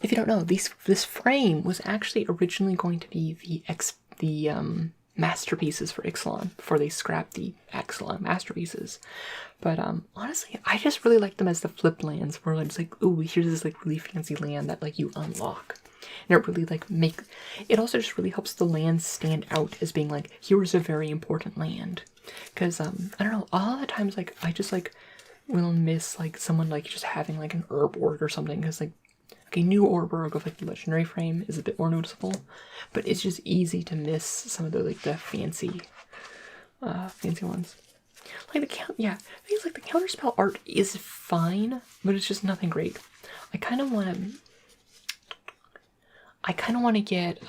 If you don't know, this frame was actually originally going to be the masterpieces for Ixalan before they scrapped the Ixalan masterpieces. But honestly, I just really like them as the flip lands where it's like, ooh, here's this like really fancy land that like you unlock. And it really it also just really helps the land stand out as being like, here is a very important land. Because, I don't know, a lot of times like, I just like will miss like someone like just having like an herb org or something. Because like, okay, new orb org of like the legendary frame is a bit more noticeable. But it's just easy to miss some of the like the fancy ones. Like yeah, things like the counterspell art is fine, but it's just nothing great. I kind of want to get,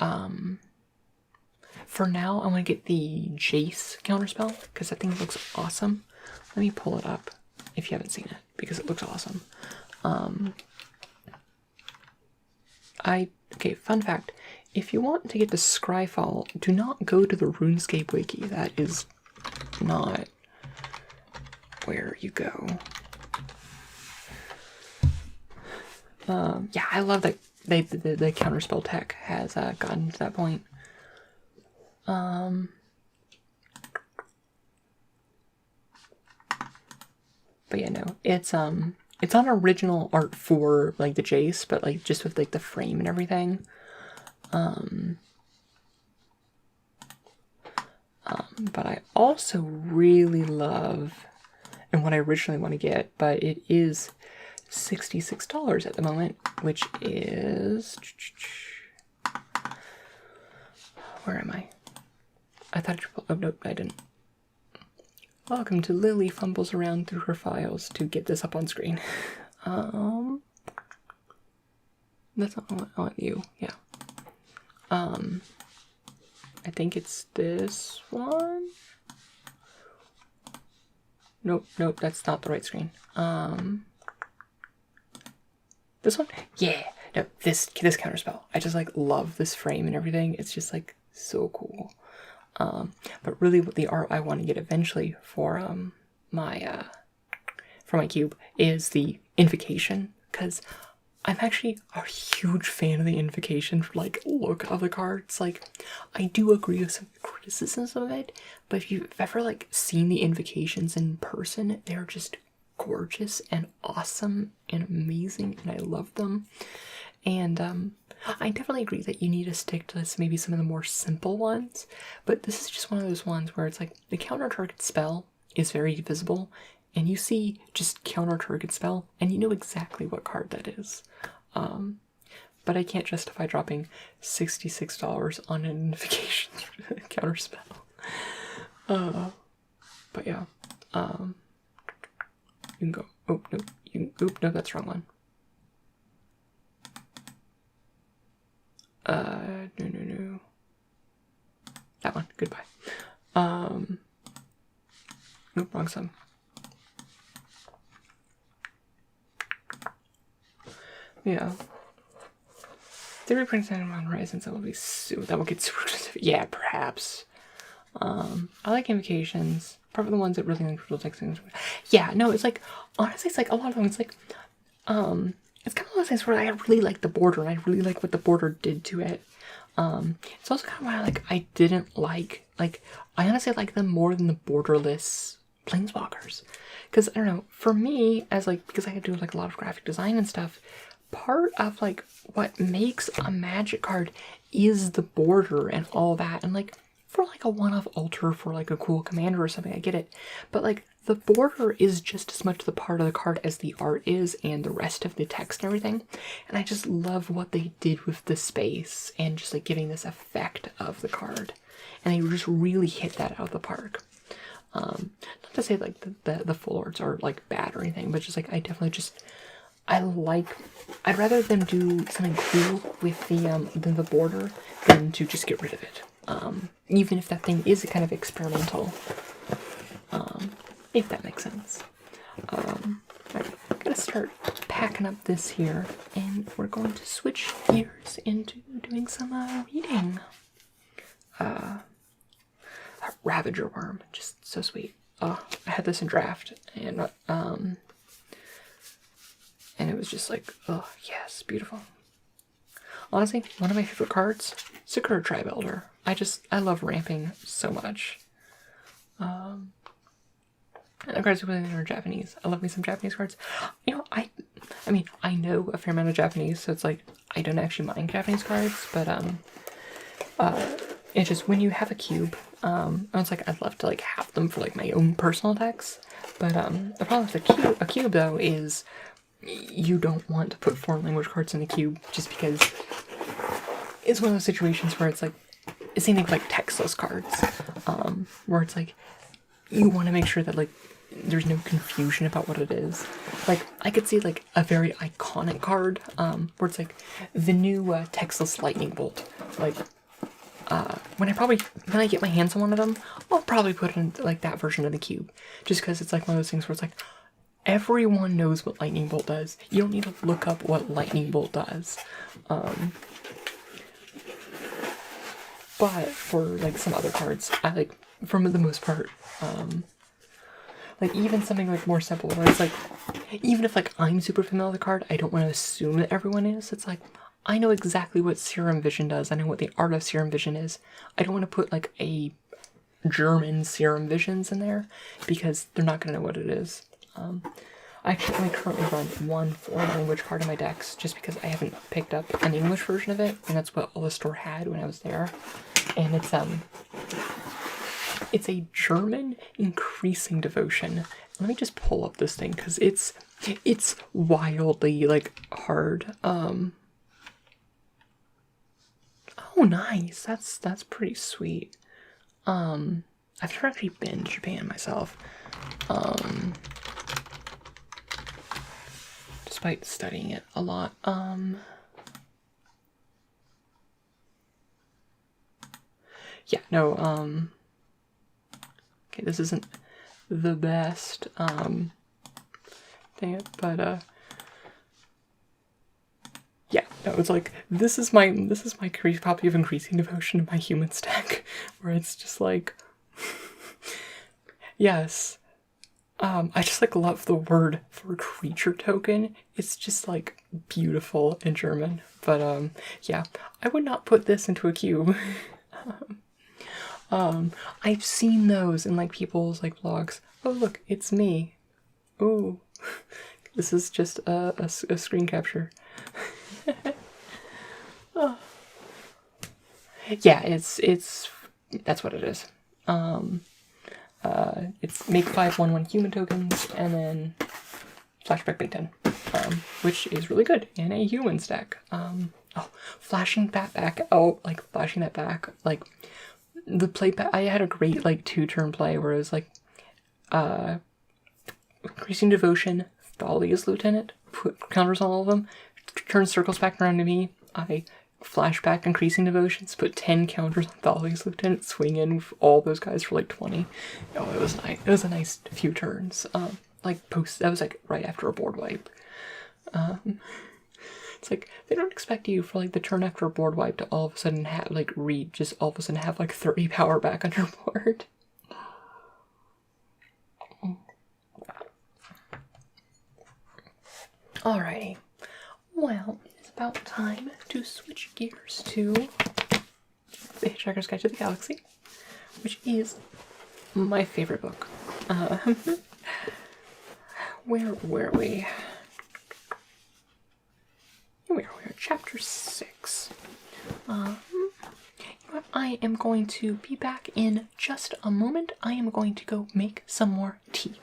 for now, I want to get the Jace counterspell, because that thing looks awesome. Let me pull it up, if you haven't seen it, because it looks awesome. Okay, fun fact. If you want to get the Scryfall, do not go to the RuneScape wiki. That is not where you go. Yeah, I love that the counterspell tech has gotten to that point. But yeah, no, it's on original art for like the Jace, but like just with like the frame and everything. But I also really love, and what I originally want to get, but it is $66 at the moment, which is, where am I? I thought, oh nope, I didn't. Welcome to Lily fumbles around through her files to get this up on screen. That's not what I want you, yeah. I think it's this one. Nope, that's not the right screen. This one? Yeah, no, this counterspell. I just like love this frame and everything. It's just like so cool. But really what the art I want to get eventually for my cube is the invocation, because I'm actually a huge fan of the invocation like look of the cards. Like, I do agree with some criticisms of it, but if you've ever like seen the invocations in person, they're just gorgeous and awesome and amazing, and I love them. And I definitely agree that you need to stick to maybe some of the more simple ones, but this is just one of those ones where it's like the counter target spell is very visible, and you see just counter target spell and you know exactly what card that is. But I can't justify dropping $66 on an invocation counter spell. But yeah, you can go, oh no, no, that's the wrong one. No. That one, goodbye. Nope, wrong sum. Yeah. The reprints on Horizons, that will get super expensive. Yeah, perhaps. I like invocations. Probably the ones that really like text things. Yeah, no, it's like, honestly, it's like a lot of them, it's like, it's kind of one of those things where I really like the border, and I really like what the border did to it. It's also kind of why I didn't like, I honestly like them more than the borderless planeswalkers. Because, I don't know, for me, as because I do like a lot of graphic design and stuff, part of like what makes a Magic card is the border and all that. And like, for like a one-off altar for like a cool commander or something, I get it. But like, the border is just as much the part of the card as the art is, and the rest of the text and everything. And I just love what they did with the space and just like giving this effect of the card. And they just really hit that out of the park. Not to say like the full arts are like bad or anything, but just like I'd rather them do something cool with the border than to just get rid of it. Even if that thing is kind of experimental. If that makes sense. Alright, I'm gonna start packing up this here, and we're going to switch gears into doing some reading. Ravager Worm, just so sweet. Oh, I had this in draft, and it was just like, oh yes, beautiful. Honestly, one of my favorite cards, Sakura Tribe Elder. I love ramping so much. And the cards are really are Japanese. I love me some Japanese cards. You know, I mean, I know a fair amount of Japanese, so it's like, I don't actually mind Japanese cards, but, it's just when you have a cube, it's like, I'd love to, like, have them for, like, my own personal decks, but, the problem with a cube, though, is you don't want to put foreign language cards in the cube, just because it's one of those situations where it's like, it's same thing with, like, textless cards, where it's like, you want to make sure that, like, there's no confusion about what it is. Like, I could see, like, a very iconic card, where it's, like, the new, Texas Lightning Bolt. Like, when I get my hands on one of them, I'll probably put in, like, that version of the cube. Just because it's, like, one of those things where it's, like, everyone knows what Lightning Bolt does. You don't need to look up what Lightning Bolt does. But for, like, some other cards, I, like, for the most part, like, even something, like, more simple, where it's, like, even if, like, I'm super familiar with the card, I don't want to assume that everyone is. It's, like, I know exactly what Serum Vision does. I know what the art of Serum Vision is. I don't want to put, like, a German Serum Visions in there, because they're not going to know what it is. I actually only currently run one foreign language card in my decks, just because I haven't picked up an English version of it, and that's what all the store had when I was there. And it's a German increasing devotion. Let me just pull up this thing, because it's wildly, like, hard. Oh, nice. That's pretty sweet. I've never actually been to Japan myself. Despite studying it a lot. Yeah, no, okay, this isn't the best, thing, but, yeah, no, it's like, this is my copy of Increasing Devotion in my human stack, where it's just like, yes, I just, like, love the word for creature token. It's just, like, beautiful in German, but, yeah, I would not put this into a cube. I've seen those in, like, people's, like, vlogs. Oh, look, it's me. Ooh. This is just a screen capture. Oh. Yeah, that's what it is. It's make 5/1/1 human tokens, and then flashback big 10, which is really good in a human stack. Flashing that back out, like, flashing that back, like, the play I had a great, like, 2-turn play where it was, like, Increasing Devotion, Thalia's Lieutenant, put counters on all of them, turn circles back around to me, I flashback Increasing Devotions, put 10 counters on Thalia's Lieutenant, swing in with all those guys for, like, 20. Oh, it was nice. It was a nice few turns. Like, that was, like, right after a board wipe. It's like, they don't expect you for, like, the turn after a board wipe to all of a sudden have, like, just all of a sudden have, like, 30 power back on your board. Alrighty. Well, it's about time to switch gears to The Hitchhiker's Guide to the Galaxy, which is my favorite book. Where were we? Here we are, chapter 6. I am going to be back in just a moment. I am going to go make some more tea.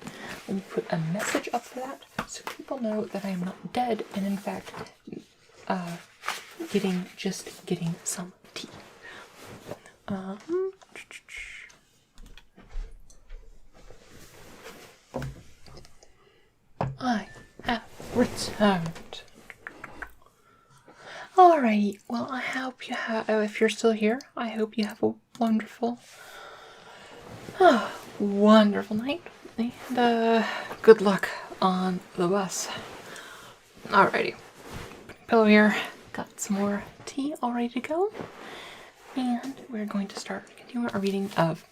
Let me put a message up for that so people know that I am not dead and, in fact, getting some tea. I have returned. Alrighty, well, I hope you have, if you're still here, I hope you have a wonderful, wonderful night, and, good luck on the bus. Alrighty, pillow here, got some more tea all ready to go, and we're going to start continuing our reading of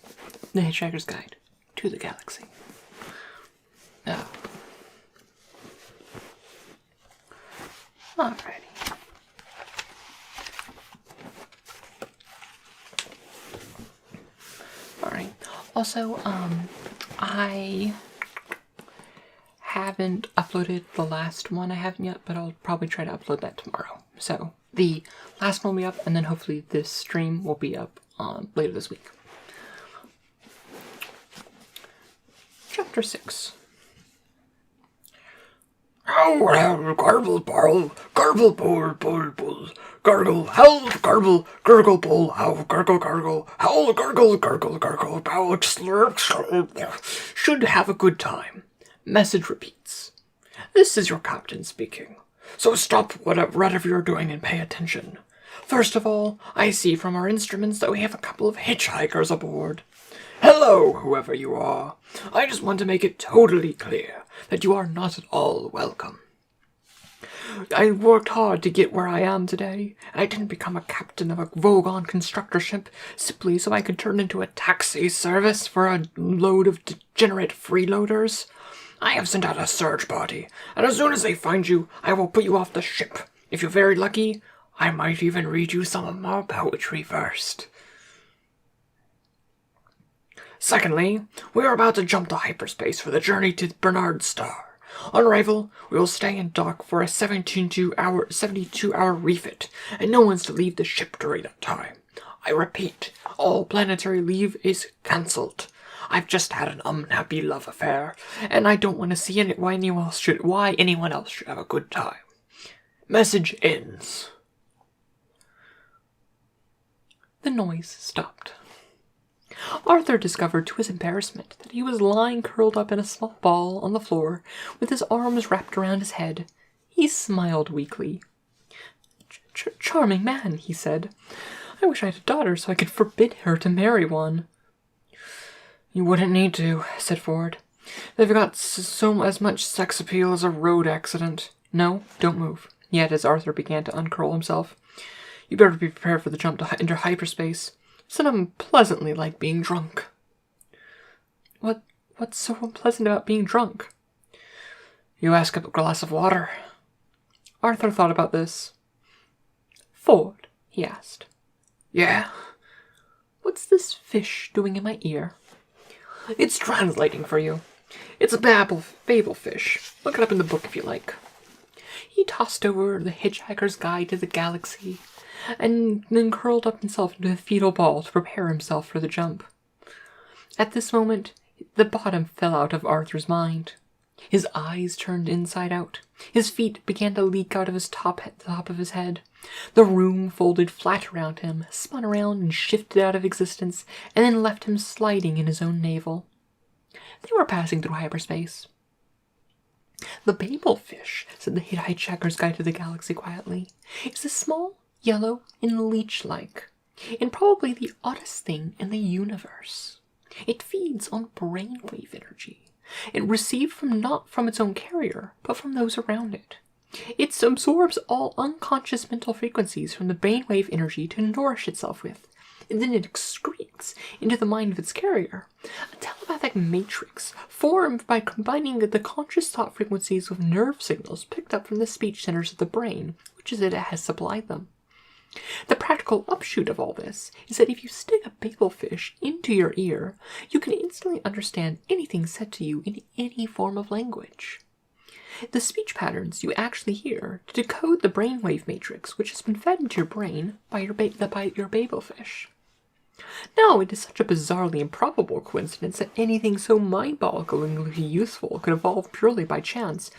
The Hitchhiker's Guide to the Galaxy. Alrighty. Alright. Also, I haven't uploaded the last one. I haven't yet, but I'll probably try to upload that tomorrow. So, the last one will be up, and then hopefully this stream will be up later this week. Chapter 6. Garble, garble, garble, bull, bull, bull. Gargle, howl, gargle, gurgle, bowl, howl, gargle, gargle, howl, gargle, gargle, gargle, bow, slurp, slurp. Should have a good time. Message repeats. This is your captain speaking. So stop whatever you're doing and pay attention. First of all, I see from our instruments that we have a couple of hitchhikers aboard. Hello, whoever you are. I just want to make it totally clear that you are not at all welcome. I worked hard to get where I am today, and I didn't become a captain of a Vogon constructor ship simply so I could turn into a taxi service for a load of degenerate freeloaders. I have sent out a search party, and as soon as they find you, I will put you off the ship. If you're very lucky, I might even read you some of my poetry first. Secondly, we are about to jump to hyperspace for the journey to Bernard's star. On arrival, we will stay in dock for a 72-hour refit, and no one's to leave the ship during that time. I repeat, all planetary leave is cancelled. I've just had an unhappy love affair, and I don't want to see why anyone else should have a good time. Message ends. The noise stopped. Arthur discovered to his embarrassment that he was lying curled up in a small ball on the floor, with his arms wrapped around his head. He smiled weakly. Charming man, he said. I wish I had a daughter so I could forbid her to marry one. You wouldn't need to, said Ford. They've got as much sex appeal as a road accident. No, don't move. Yet, as Arthur began to uncurl himself, you better be prepared for the jump into hyperspace. It's not unpleasantly like being drunk. What's so unpleasant about being drunk? You ask up a glass of water. Arthur thought about this. Ford, he asked. Yeah? What's this fish doing in my ear? It's translating for you. It's a babel fish. Look it up in the book if you like. He tossed over the Hitchhiker's Guide to the Galaxy, and then curled up himself into a fetal ball to prepare himself for the jump. At this moment, the bottom fell out of Arthur's mind. His eyes turned inside out. His feet began to leak out of the top of his head. The room folded flat around him, spun around and shifted out of existence, and then left him sliding in his own navel. They were passing through hyperspace. The Babel fish, said the Hitchhiker's Guide to the Galaxy quietly, is a small, yellow, and leech-like, and probably the oddest thing in the universe. It feeds on brainwave energy, and received not from its own carrier, but from those around it. It absorbs all unconscious mental frequencies from the brainwave energy to nourish itself with, and then it excretes into the mind of its carrier a telepathic matrix formed by combining the conscious thought frequencies with nerve signals picked up from the speech centers of the brain, which is it has supplied them. The practical upshoot of all this is that if you stick a Babel fish into your ear, you can instantly understand anything said to you in any form of language. The speech patterns you actually hear decode the brainwave matrix which has been fed into your brain by your Babel fish. Now, it is such a bizarrely improbable coincidence that anything so mind-bogglingly useful could evolve purely by chance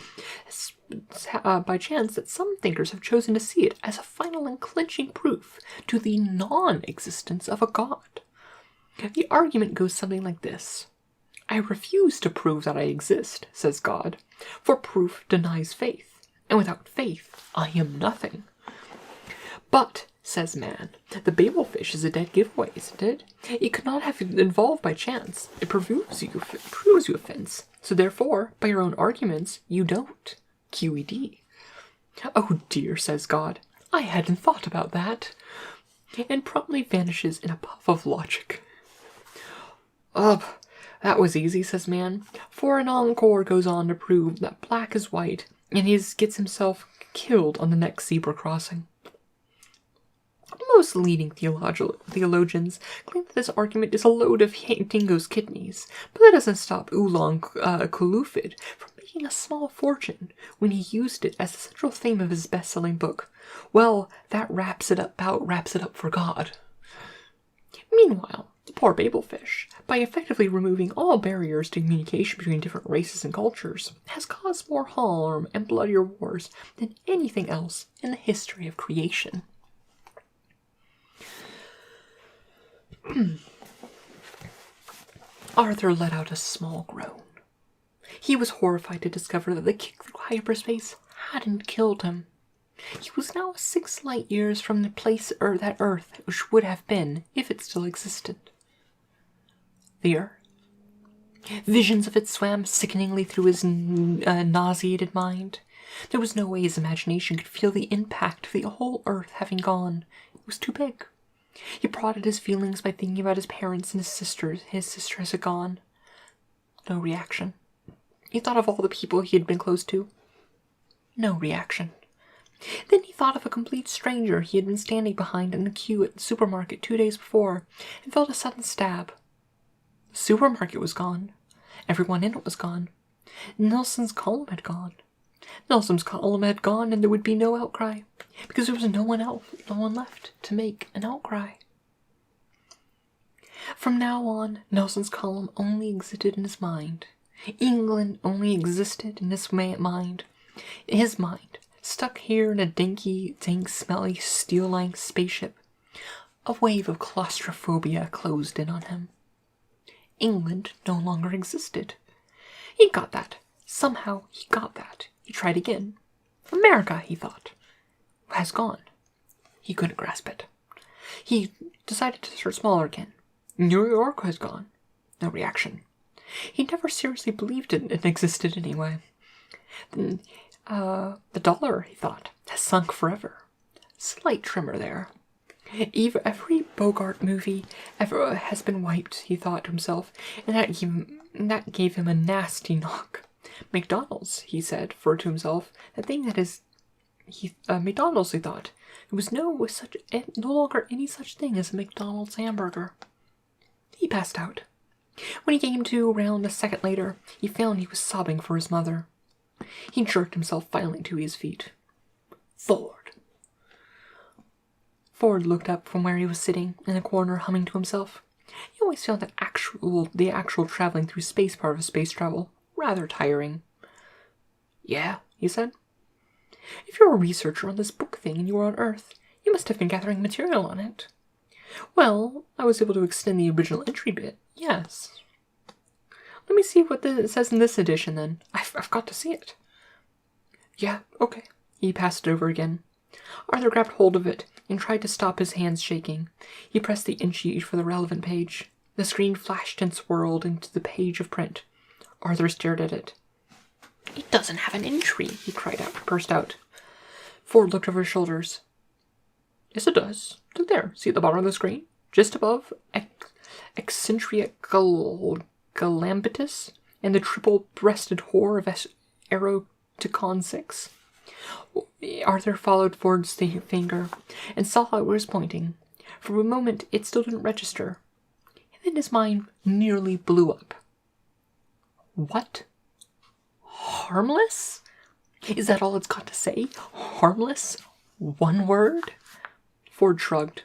that some thinkers have chosen to see it as a final and clinching proof to the non-existence of a god. The argument goes something like this. I refuse to prove that I exist, says God, for proof denies faith, and without faith I am nothing. But, says man, the Babel fish is a dead giveaway, isn't it? It could not have evolved by chance. It proves you offense. So therefore, by your own arguments, you don't. QED. Oh dear, says God. I hadn't thought about that. And promptly vanishes in a puff of logic. That was easy, says man. For an encore goes on to prove that black is white, and he gets himself killed on the next zebra crossing. Most leading theologians claim that this argument is a load of dingo's kidneys, but that doesn't stop Oolong Kulufid from making a small fortune when he used it as the central theme of his best-selling book. Well, that wraps it up for God. Meanwhile, the poor Babel fish, by effectively removing all barriers to communication between different races and cultures, has caused more harm and bloodier wars than anything else in the history of creation. Arthur let out a small groan. He was horrified to discover that the kick through hyperspace hadn't killed him. He was now 6 light years from the place that Earth which would have been if it still existed. The Earth. Visions of it swam sickeningly through his nauseated mind. There was no way his imagination could feel the impact of the whole Earth having gone. It was too big. He prodded his feelings by thinking about his parents and his sisters. His sisters had gone. No reaction. He thought of all the people he had been close to. No reaction. Then he thought of a complete stranger he had been standing behind in the queue at the supermarket 2 days before, and felt a sudden stab. The supermarket was gone. Everyone in it was gone. Nelson's column had gone. Nelson's column had gone, and there would be no outcry, because there was no one left to make an outcry. From now on, Nelson's column only existed in his mind. England only existed in his mind. His mind, stuck here in a dinky, dank, smelly, steel-lined spaceship. A wave of claustrophobia closed in on him. England no longer existed. He got that. Somehow he got that. He tried again. America, he thought, has gone. He couldn't grasp it. He decided to start smaller again. New York has gone. No reaction. He never seriously believed it existed anyway. The dollar, he thought, has sunk forever. Slight tremor there. Every Bogart movie ever has been wiped, he thought to himself, and that gave him a nasty knock. McDonald's, he said, to himself, McDonald's, he thought. There was no longer any such thing as a McDonald's hamburger. He passed out. When he came to around a second later, he found he was sobbing for his mother. He jerked himself violently to his feet. Ford. Ford looked up from where he was sitting in a corner, humming to himself. He always found the actual traveling through space part of space travel rather tiring. Yeah, he said. If you're a researcher on this book thing and you were on Earth, you must have been gathering material on it. Well, I was able to extend the original entry bit, yes. Let me see what it says in this edition, then. I've got to see it. Yeah, okay. He passed it over again. Arthur grabbed hold of it and tried to stop his hands shaking. He pressed the entry for the relevant page. The screen flashed and swirled into the page of print. Arthur stared at it. It doesn't have an entry, he burst out. Ford looked over his shoulders. Yes, it does. Look there. See at the bottom of the screen? Just above Eccentric Galambatus and the triple-breasted whore of Eroticon 6. Arthur followed Ford's finger and saw how it was pointing. For a moment, it still didn't register. And then his mind nearly blew up. What? Harmless? Is that all it's got to say? Harmless? One word? Ford shrugged.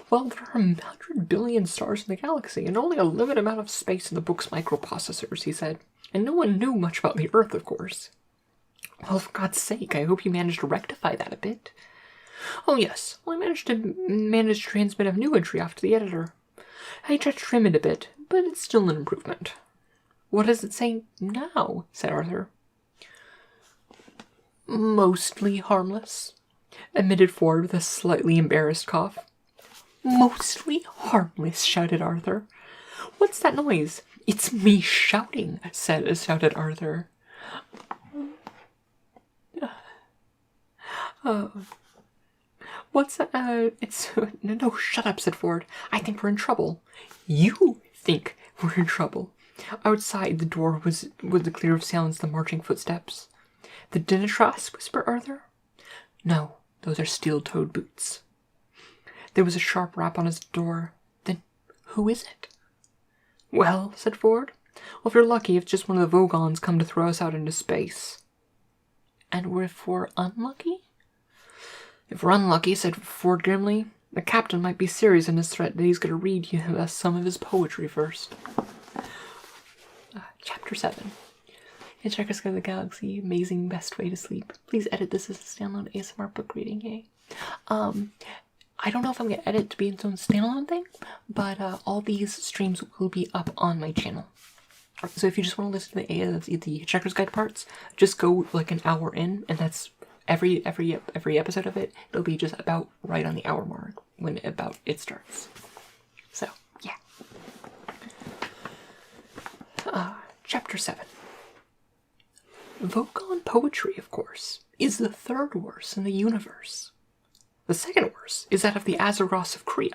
Well, there are 100 billion stars in the galaxy, and only a limited amount of space in the book's microprocessors, he said. And no one knew much about the Earth, of course. Well, for God's sake, I hope you managed to rectify that a bit. Oh, yes. Well, I managed to transmit a new entry off to the editor. I tried to trim it a bit, but it's still an improvement. What does it say now? Said Arthur. Mostly harmless, admitted Ford with a slightly embarrassed cough. Mostly harmless, shouted Arthur. What's that noise? It's me shouting, shouted Arthur. What's that? No, shut up, said Ford. I think we're in trouble. You think we're in trouble. Outside the door was the clear of sounds, the marching footsteps. The Dinitras, whispered Arthur. No, those are steel-toed boots. There was a sharp rap on his door. Then who is it? Well, said Ford. Well, if you're lucky, it's just one of the Vogons come to throw us out into space. And if we're unlucky? If we're unlucky, said Ford grimly, the captain might be serious in his threat that he's going to read you some of his poetry first. Chapter 7. Hitchhiker's Guide to the Galaxy, amazing best way to sleep. Please edit this as a standalone ASMR book reading, yay. I don't know if I'm going to edit to be its own standalone thing, but all these streams will be up on my channel. So if you just want to listen to the Hitchhiker's Guide parts, just go like an hour in, and that's every episode of it. It'll be just about right on the hour mark when about it starts. So yeah. Chapter 7. Vogon poetry, of course, is the third worst in the universe. The second worst is that of the Azeroths of Krea.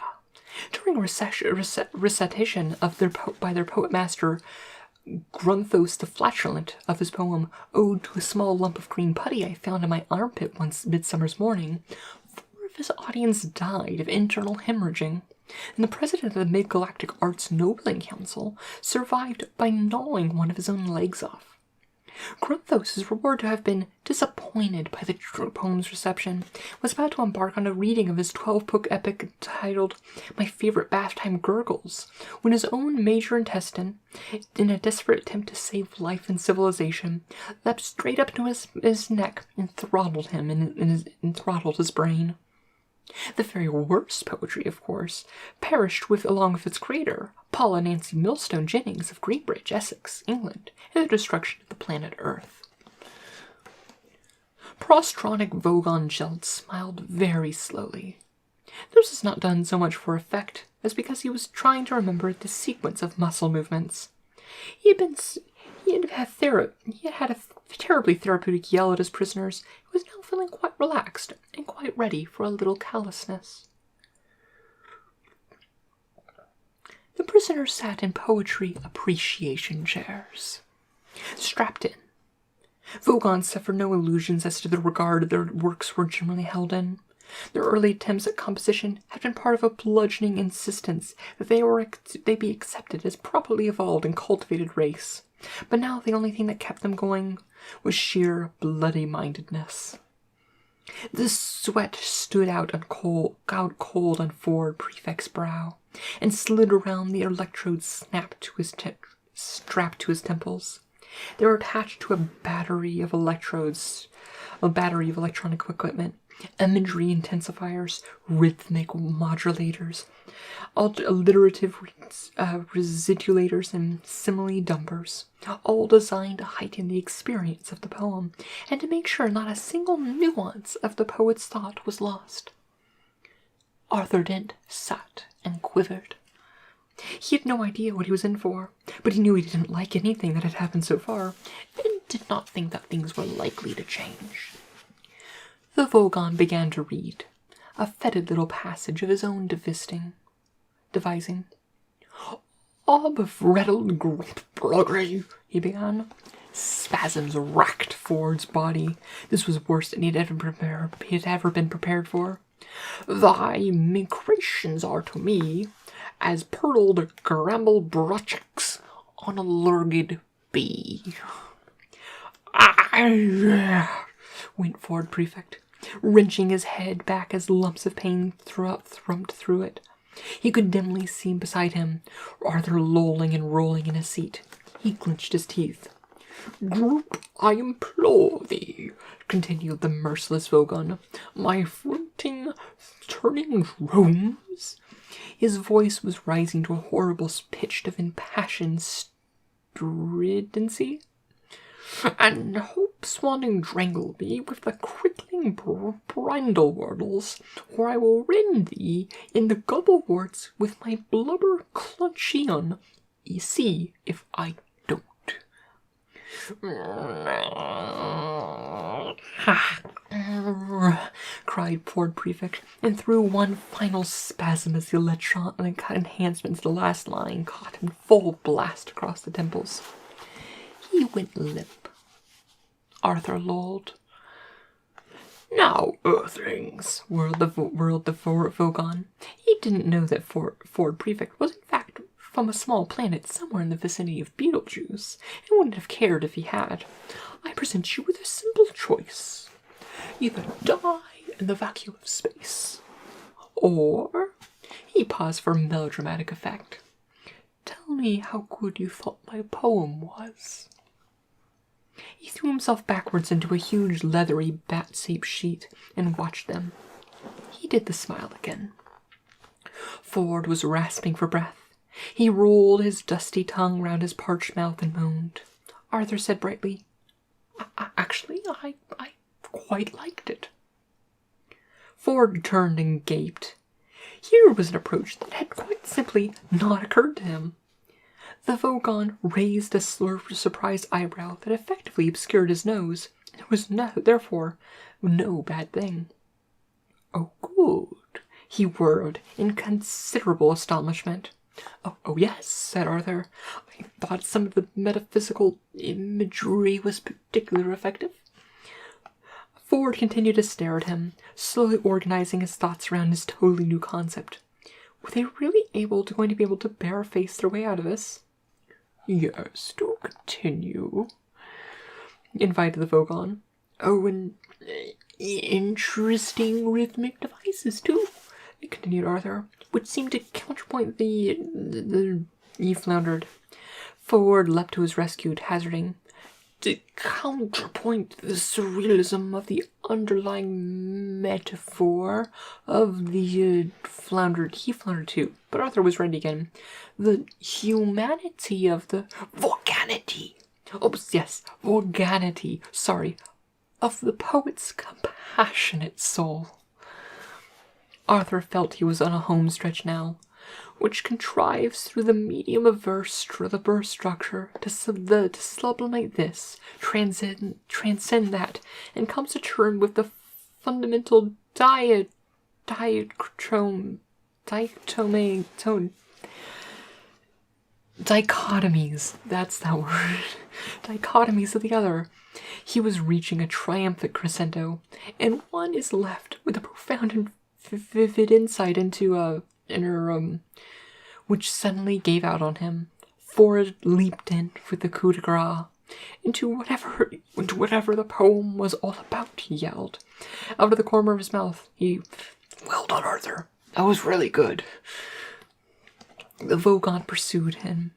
During recitation of by their poet master Grunthos the Flatulent of his poem Ode to a Small Lump of Green Putty I Found in My Armpit Once Midsummer's Morning, 4 of his audience died of internal hemorrhaging, and the president of the Mid-Galactic Arts Nobling Council survived by gnawing one of his own legs off. Grunthos is reported to have been disappointed by the poem's reception, was about to embark on a reading of his 12-book epic titled My Favorite Bath Time Gurgles, when his own major intestine, in a desperate attempt to save life and civilization, leapt straight up to his neck and throttled him and throttled his brain. The very worst poetry, of course, perished along with its creator, Paula Nancy Millstone Jennings of Greenbridge, Essex, England, in the destruction of the planet Earth. Prostronic Vogon Gelt smiled very slowly. This was not done so much for effect as because he was trying to remember the sequence of muscle movements. He had a terribly therapeutic yell at his prisoners, who was now feeling quite relaxed and quite ready for a little callousness. The prisoners sat in poetry appreciation chairs, strapped in. Vogon suffered no illusions as to the regard their works were generally held in. Their early attempts at composition had been part of a bludgeoning insistence that they be accepted as properly evolved and cultivated race. But now the only thing that kept them going was sheer bloody-mindedness. The sweat stood out cold on Ford Prefect's brow, and slid around the electrodes strapped to his temples. They were attached to a battery of electronic equipment, imagery intensifiers, rhythmic modulators, alliterative residulators, and simile dumpers, all designed to heighten the experience of the poem and to make sure not a single nuance of the poet's thought was lost. Arthur Dent sat and quivered. He had no idea what he was in for, but he knew he didn't like anything that had happened so far, and did not think that things were likely to change. The Vogon began to read, a fetid little passage of his own devising. "Ob-rettled grump bruggery," he began. Spasms racked Ford's body. This was worse than he had ever been prepared for. "Thy micrations are to me as purled gramble brutchicks on a lurgid bee." "Ah!" went Ford Prefect, wrenching his head back as lumps of pain thrumped through it. He could dimly see beside him Arthur lolling and rolling in his seat. He clenched his teeth. "Group, I implore thee," continued the merciless Vogon, "my fronting, turning drones." His voice was rising to a horrible pitch of impassioned stridency. "And hope swanning drangle thee with the crickling brindle wordles, or I will rend thee in the gobbleworts with my blubber clunchion. See if I don't." cried Ford Prefect, and threw one final spasm as the electronic enhancements of the last line caught him full blast across the temples. He went limp. Arthur lolled. "Now, Earthlings," whirled the Vogon. He didn't know that Ford Prefect was in fact from a small planet somewhere in the vicinity of Beetlejuice, and wouldn't have cared if he had. "I present you with a simple choice. Either die in the vacuum of space, or..." He paused for melodramatic effect. "Tell me how good you thought my poem was." He threw himself backwards into a huge leathery bat-shaped sheet and watched them. He did the smile again. Ford was rasping for breath. He rolled his dusty tongue round his parched mouth and moaned. Arthur said brightly, Actually, I quite liked it. Ford turned and gaped. Here was an approach that had quite simply not occurred to him. The Vogon raised a surprised eyebrow that effectively obscured his nose. It was therefore no bad thing. Oh, good, he whirred in considerable astonishment. Oh, yes, said Arthur. I thought some of the metaphysical imagery was particularly effective. Ford continued to stare at him, slowly organizing his thoughts around his totally new concept. Were they really going to be able to bare-face their way out of this? Yes, do continue, invited the Vogon. Oh, and interesting rhythmic devices, too, continued Arthur, which seemed to counterpoint he floundered. Ford leapt to his rescue, hazarding, to counterpoint the surrealism of the underlying metaphor of the he floundered too, but Arthur was ready again. The humanity of the vorganity. Oh, yes, vorganity. Sorry. Of the poet's compassionate soul. Arthur felt he was on a home stretch now, which contrives through the medium of verse the verse structure to sublimate this, transcend that, and comes to term with the fundamental dichotomies dichotomies, that's that word, dichotomies of the other. He was reaching a triumphant crescendo, and one is left with a profound and vivid insight into inner which suddenly gave out on him. Ford leaped in for the coup de grace. Into whatever the poem was all about, he yelled. Out of the corner of his mouth, well done, Arthur. That was really good. The Vogon pursued him.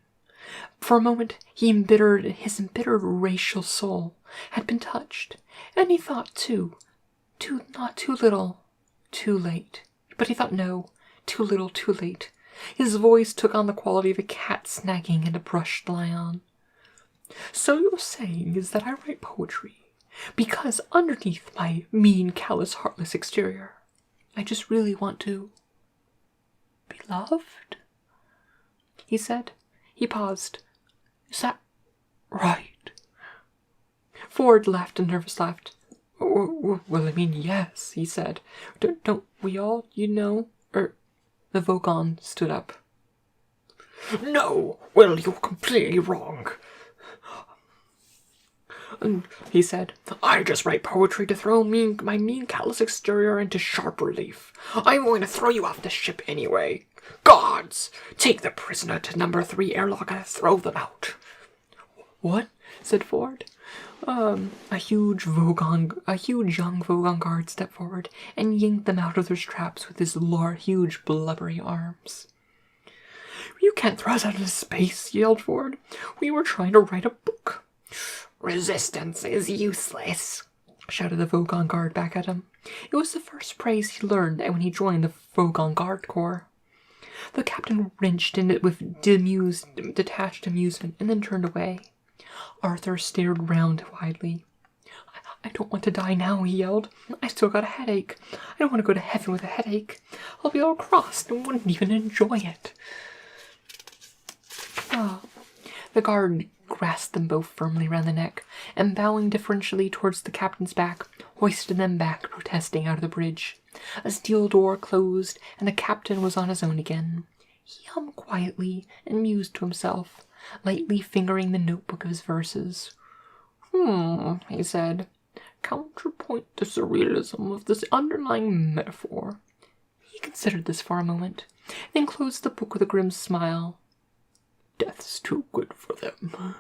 For a moment, his embittered racial soul had been touched, and he thought, not too little, too late. But he thought, no, too little, too late. His voice took on the quality of a cat snagging at a brushed lion. So you're saying is that I write poetry because underneath my mean, callous, heartless exterior, I just really want to be loved? He said. He paused. Is that right? Ford laughed a nervous laugh. Well, I mean, yes, he said. Don't we all, The Vogon stood up. No, well, you're completely wrong. He said, I just write poetry to throw my mean, callous exterior into sharp relief. I'm going to throw you off the ship anyway. Gods, take the prisoner to number 3 airlock and throw them out. What? Said Ford. A huge young Vogon guard stepped forward and yanked them out of their straps with his huge blubbery arms. You can't throw us out into space, yelled Ford. We were trying to write a book. Resistance is useless, shouted the Vogon guard back at him. It was the first praise he learned when he joined the Vogon Guard Corps. The captain wrenched in it with detached amusement and then turned away. Arthur stared round widely. I don't want to die now, he yelled. I still got a headache. I don't want to go to heaven with a headache. I'll be all crossed and wouldn't even enjoy it. The guard grasped them both firmly round the neck, and bowing deferentially towards the captain's back, hoisted them back, protesting, out of the bridge. A steel door closed, and the captain was on his own again. He hummed quietly and mused to himself, lightly fingering the notebook of his verses. He said. Counterpoint the surrealism of this underlying metaphor. He considered this for a moment, then closed the book with a grim smile. Death's too good for them.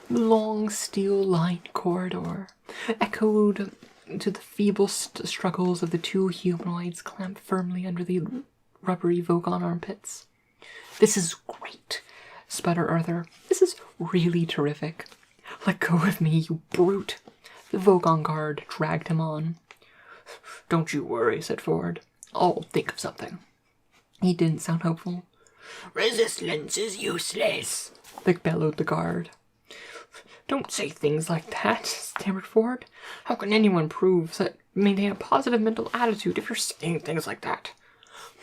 The long steel-lined corridor echoed to the feeble struggles of the 2 humanoids clamped firmly under the rubbery Vogon armpits. This is great, sputtered Arthur. This is really terrific. Let go of me, you brute. The Vogon guard dragged him on. Don't you worry, said Ford. I'll think of something. He didn't sound hopeful. Resistance is useless, bellowed the guard. Don't say things like that, stammered Ford. How can anyone maintain a positive mental attitude if you're saying things like that?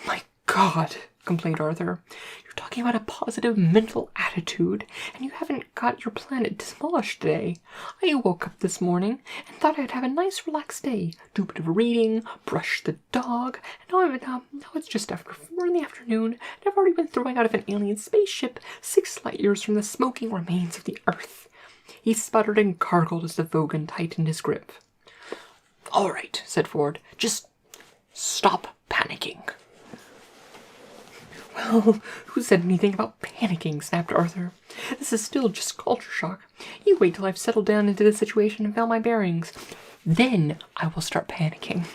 My God, complained Arthur. You're talking about a positive mental attitude, and you haven't got your planet demolished today. I woke up this morning and thought I'd have a nice relaxed day. Do a bit of reading, brush the dog, and now it's just after 4 in the afternoon, and I've already been thrown out of an alien spaceship 6 light years from the smoking remains of the Earth. He sputtered and gargled as the Vogan tightened his grip. All right, said Ford. Just stop panicking. Well, who said anything about panicking? Snapped Arthur. This is still just culture shock. You wait till I've settled down into the situation and found my bearings. Then I will start panicking.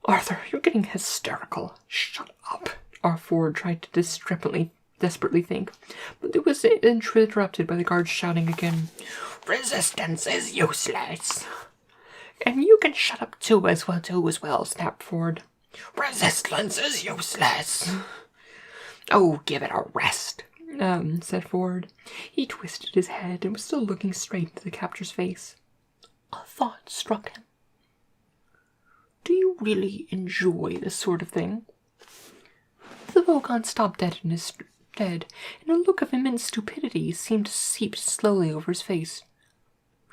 Arthur, you're getting hysterical. Shut up. Ford tried to desperately think, but it was interrupted by the guards shouting again. Resistance is useless. And you can shut up too as well, snapped Ford. Resistance is useless. Oh, give it a rest, said Ford. He twisted his head and was still looking straight into the captor's face. A thought struck him. Do you really enjoy this sort of thing? The Vogon stopped dead in his stead, and a look of immense stupidity seemed to seep slowly over his face.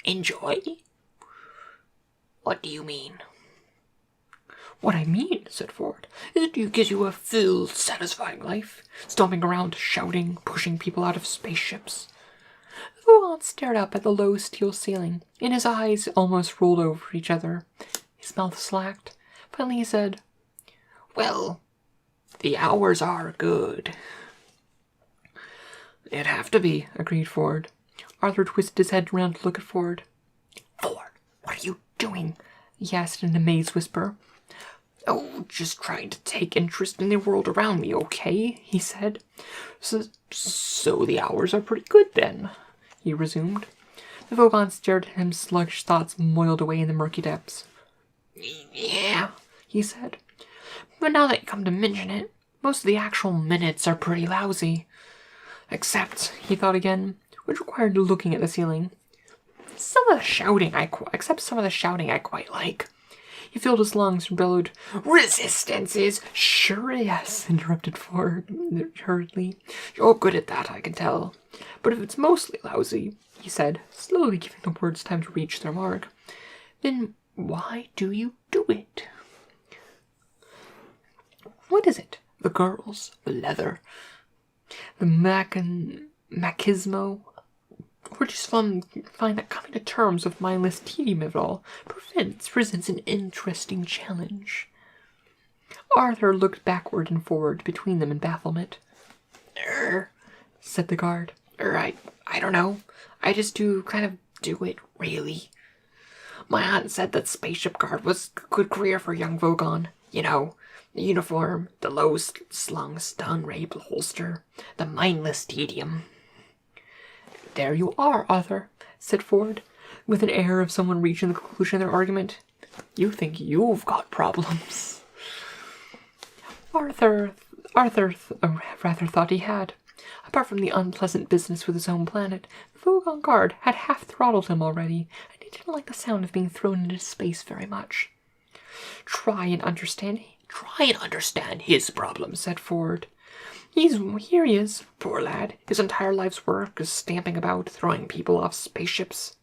Enjoy? What do you mean? What I mean, said Ford, is it gives you a full, satisfying life, stomping around, shouting, pushing people out of spaceships. The Vogon stared up at the low steel ceiling, and his eyes almost rolled over each other. His mouth slacked. Finally he said, Well, the hours are good. It'd have to be, agreed Ford. Arthur twisted his head around to look at Ford. Ford, what are you doing? He asked in an amazed whisper. Oh, just trying to take interest in the world around me, okay? He said. So the hours are pretty good then, he resumed. The Vogon stared at him, sluggish thoughts moiled away in the murky depths. Yeah, he said. But now that you come to mention it, most of the actual minutes are pretty lousy. Except, he thought again, which required looking at the ceiling. Some of the shouting I quite like. He filled his lungs and bellowed, Resistance is... Sure, yes, interrupted Ford hurriedly. You're good at that, I can tell. But if it's mostly lousy, he said, slowly giving the words time to reach their mark, then why do you do it? What is it? The girls, the leather, the machismo, or just find that coming to terms with mindless tedium of it all presents an interesting challenge. Arthur looked backward and forward between them in bafflement. Said the guard. I don't know. I just do it, really. My aunt said that spaceship guard was a good career for young Vogon. You know, the uniform, the low-slung stun ray holster, the mindless tedium. There you are, Arthur, said Ford, with an air of someone reaching the conclusion of their argument. You think you've got problems. Arthur rather thought he had. Apart from the unpleasant business with his own planet, the Vogon guard had half throttled him already, and he didn't like the sound of being thrown into space very much. Try and understand his problems, said Ford. Here he is, poor lad. His entire life's work is stamping about, throwing people off spaceships.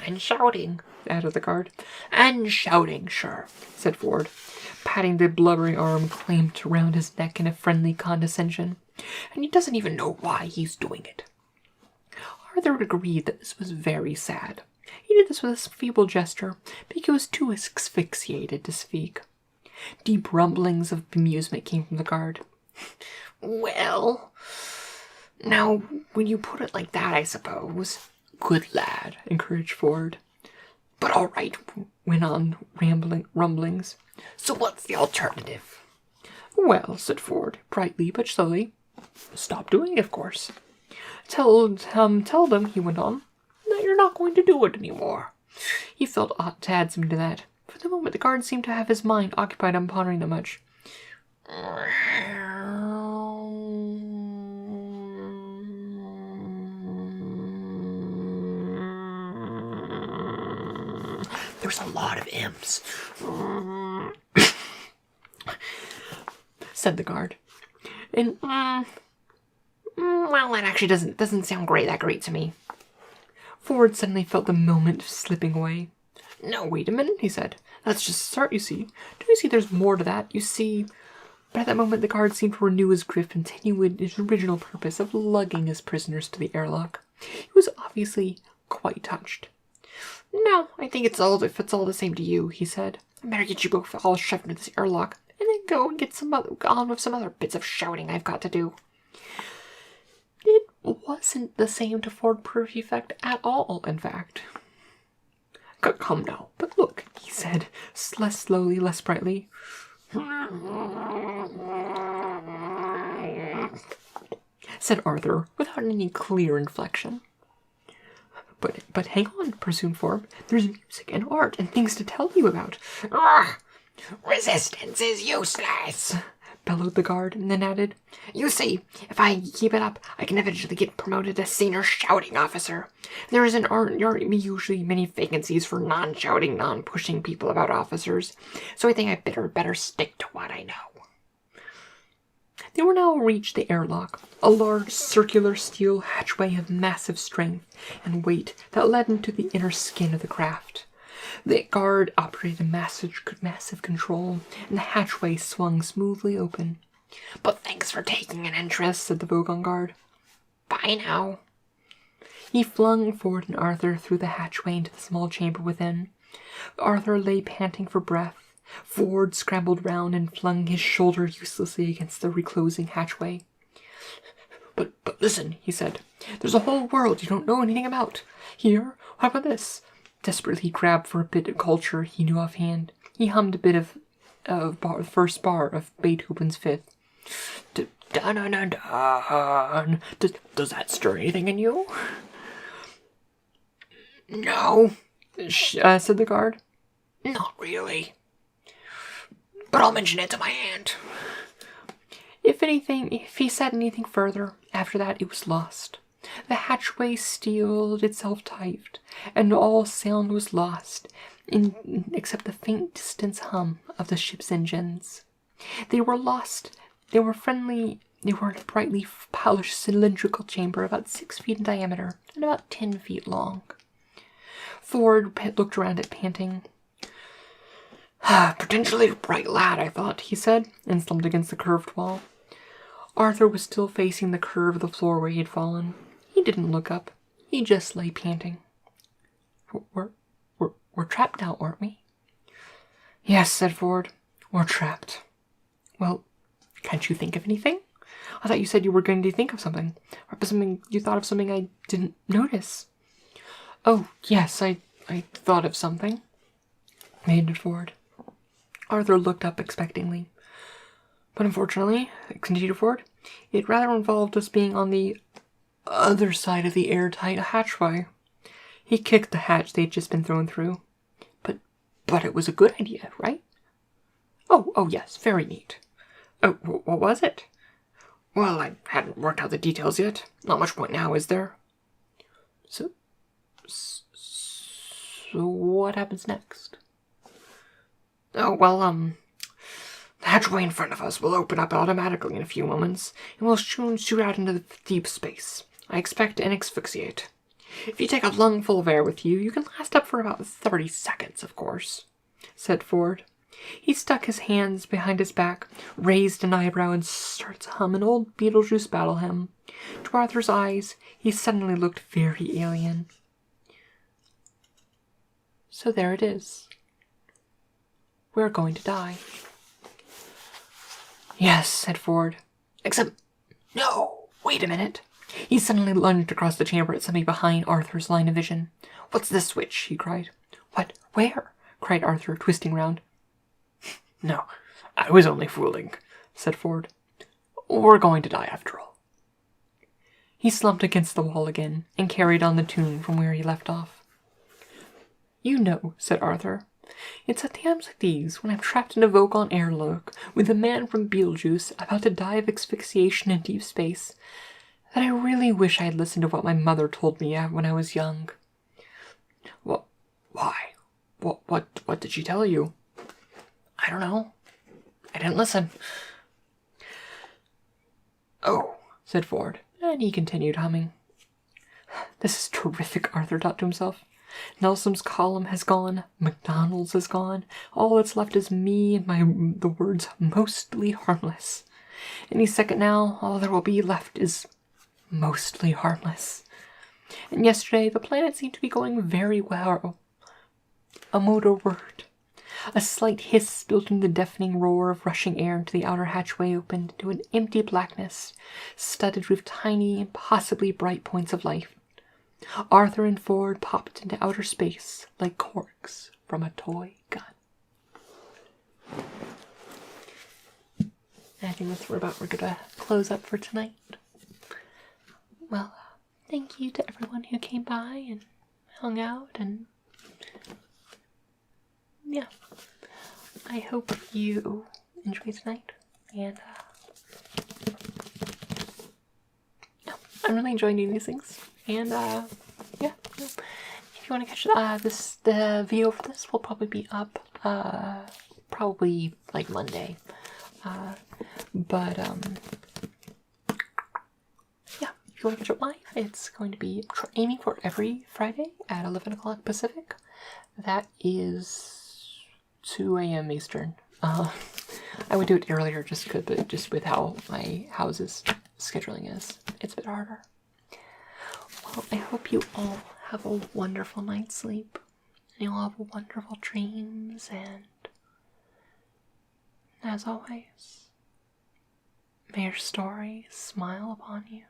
And shouting, added the guard. And shouting, sure, said Ford, patting the blubbering arm clamped around his neck in a friendly condescension. And he doesn't even know why he's doing it. Arthur agreed that this was very sad. He did this with a feeble gesture, because he was too asphyxiated to speak. Deep rumblings of bemusement came from the guard. Well, now, when you put it like that, I suppose. Good lad, encouraged Ford. But all right, went on rumblings. So what's the alternative? Well, said Ford, brightly but slowly. Stop doing it, of course. Tell them, he went on, that you're not going to do it anymore. He felt ought to add something to that. For the moment, the guard seemed to have his mind occupied on pondering that much. There's a lot of imps, said the guard. And, well, that actually doesn't sound that great to me. Ford suddenly felt the moment slipping away. No, wait a minute, he said. That's just a start, you see. Do you see there's more to that? You see... But at that moment, the guard seemed to renew his grip and continue his original purpose of lugging his prisoners to the airlock. He was obviously quite touched. No, I think if it's all the same to you, he said. I better get you both all shoved into this airlock, and then go and get on with some other bits of shouting I've got to do. It wasn't the same to Ford Prefect at all, in fact. Come now, But look, he said, less slowly, less brightly. Said Arthur, without any clear inflection. But hang on, pursued Ford. There's music and art and things to tell you about. Resistance is useless, bellowed the guard, and then added, You see, if I keep it up, I can eventually get promoted to senior shouting officer. There aren't usually many vacancies for non-shouting, non-pushing people about officers, so I think I better stick to what I know. They were now reached the airlock, a large circular steel hatchway of massive strength and weight that led into the inner skin of the craft. The guard operated massive control, and the hatchway swung smoothly open. But thanks for taking an interest, said the Vogon guard. Bye now. He flung Ford and Arthur through the hatchway into the small chamber within. Arthur lay panting for breath. Ford scrambled round and flung his shoulder uselessly against the reclosing hatchway. But listen, he said. There's a whole world you don't know anything about. Here, how about this? Desperately he grabbed for a bit of culture he knew offhand. He hummed a bit of the first bar of Beethoven's Fifth. Dun-dun-dun-dun. Does that stir anything in you? No, said the guard. Not really. But I'll mention it to my aunt. If he said anything further, after that it was lost. The hatchway steeled itself tight, and all sound was lost, except the faint distant hum of the ship's engines. They were lost. They were in a brightly polished cylindrical chamber about 6 feet in diameter and about 10 feet long. Ford looked around it, panting. Potentially a bright lad, I thought, he said, and slumped against the curved wall. Arthur was still facing the curve of the floor where he had fallen. He didn't look up. He just lay panting. We're trapped now, aren't we? Yes, said Ford. We're trapped. Well, can't you think of anything? I thought you said you were going to think of something. Or you thought of something I didn't notice. Oh, yes, I thought of something, admitted Ford. Arthur looked up expectantly. But unfortunately, continued Ford, it rather involved us being on the other side of the airtight hatchway. He kicked the hatch they'd just been thrown through. But it was a good idea, right? Oh, yes, very neat. Oh, what was it? Well, I hadn't worked out the details yet. Not much point now, is there? So what happens next? Oh, well, the hatchway in front of us will open up automatically in a few moments, and we'll soon shoot out into deep space. I expect to asphyxiate. If you take a lungful of air with you, you can last up for about 30 seconds, of course, said Ford. He stuck his hands behind his back, raised an eyebrow, and started to hum an old Beetlejuice battle hymn. To Arthur's eyes, he suddenly looked very alien. So there it is. We're going to die. Yes, said Ford. Except, no, wait a minute. He suddenly lunged across the chamber at something behind Arthur's line of vision. What's this switch? He cried. What? Where? Cried Arthur, twisting round. No, I was only fooling, said Ford. We're going to die after all. He slumped against the wall again and carried on the tune from where he left off. You know, said Arthur, It's at times like these, when I'm trapped in a Vogon airlock with a man from Beetlejuice about to die of asphyxiation in deep space, that I really wish I had listened to what my mother told me when I was young. Well, why? What did she tell you? I don't know. I didn't listen. Oh, said Ford, and he continued humming. This is terrific, Arthur thought to himself. Nelson's column has gone, McDonald's has gone, all that's left is me and the words mostly harmless. Any second now, all there will be left is mostly harmless. And yesterday, the planet seemed to be going very well. A motor worked. A slight hiss spilled into the deafening roar of rushing air until the outer hatchway opened to an empty blackness, studded with tiny, impossibly bright points of light. Arthur and Ford popped into outer space like corks from a toy gun. I think that's where we're gonna close up for tonight. Well, thank you to everyone who came by and hung out, and yeah, I hope you enjoy tonight, and I'm really enjoying doing these things, and yeah, if you want to catch the video for this will probably be up probably like Monday, but yeah, if you want to catch it live, it's going to be aiming for every Friday at 11 o'clock Pacific. That is 2 a.m. Eastern. I would do it earlier but just with how my house's scheduling is, it's a bit harder. Well, I hope you all have a wonderful night's sleep, and you'll have wonderful dreams, and as always, may your stories smile upon you.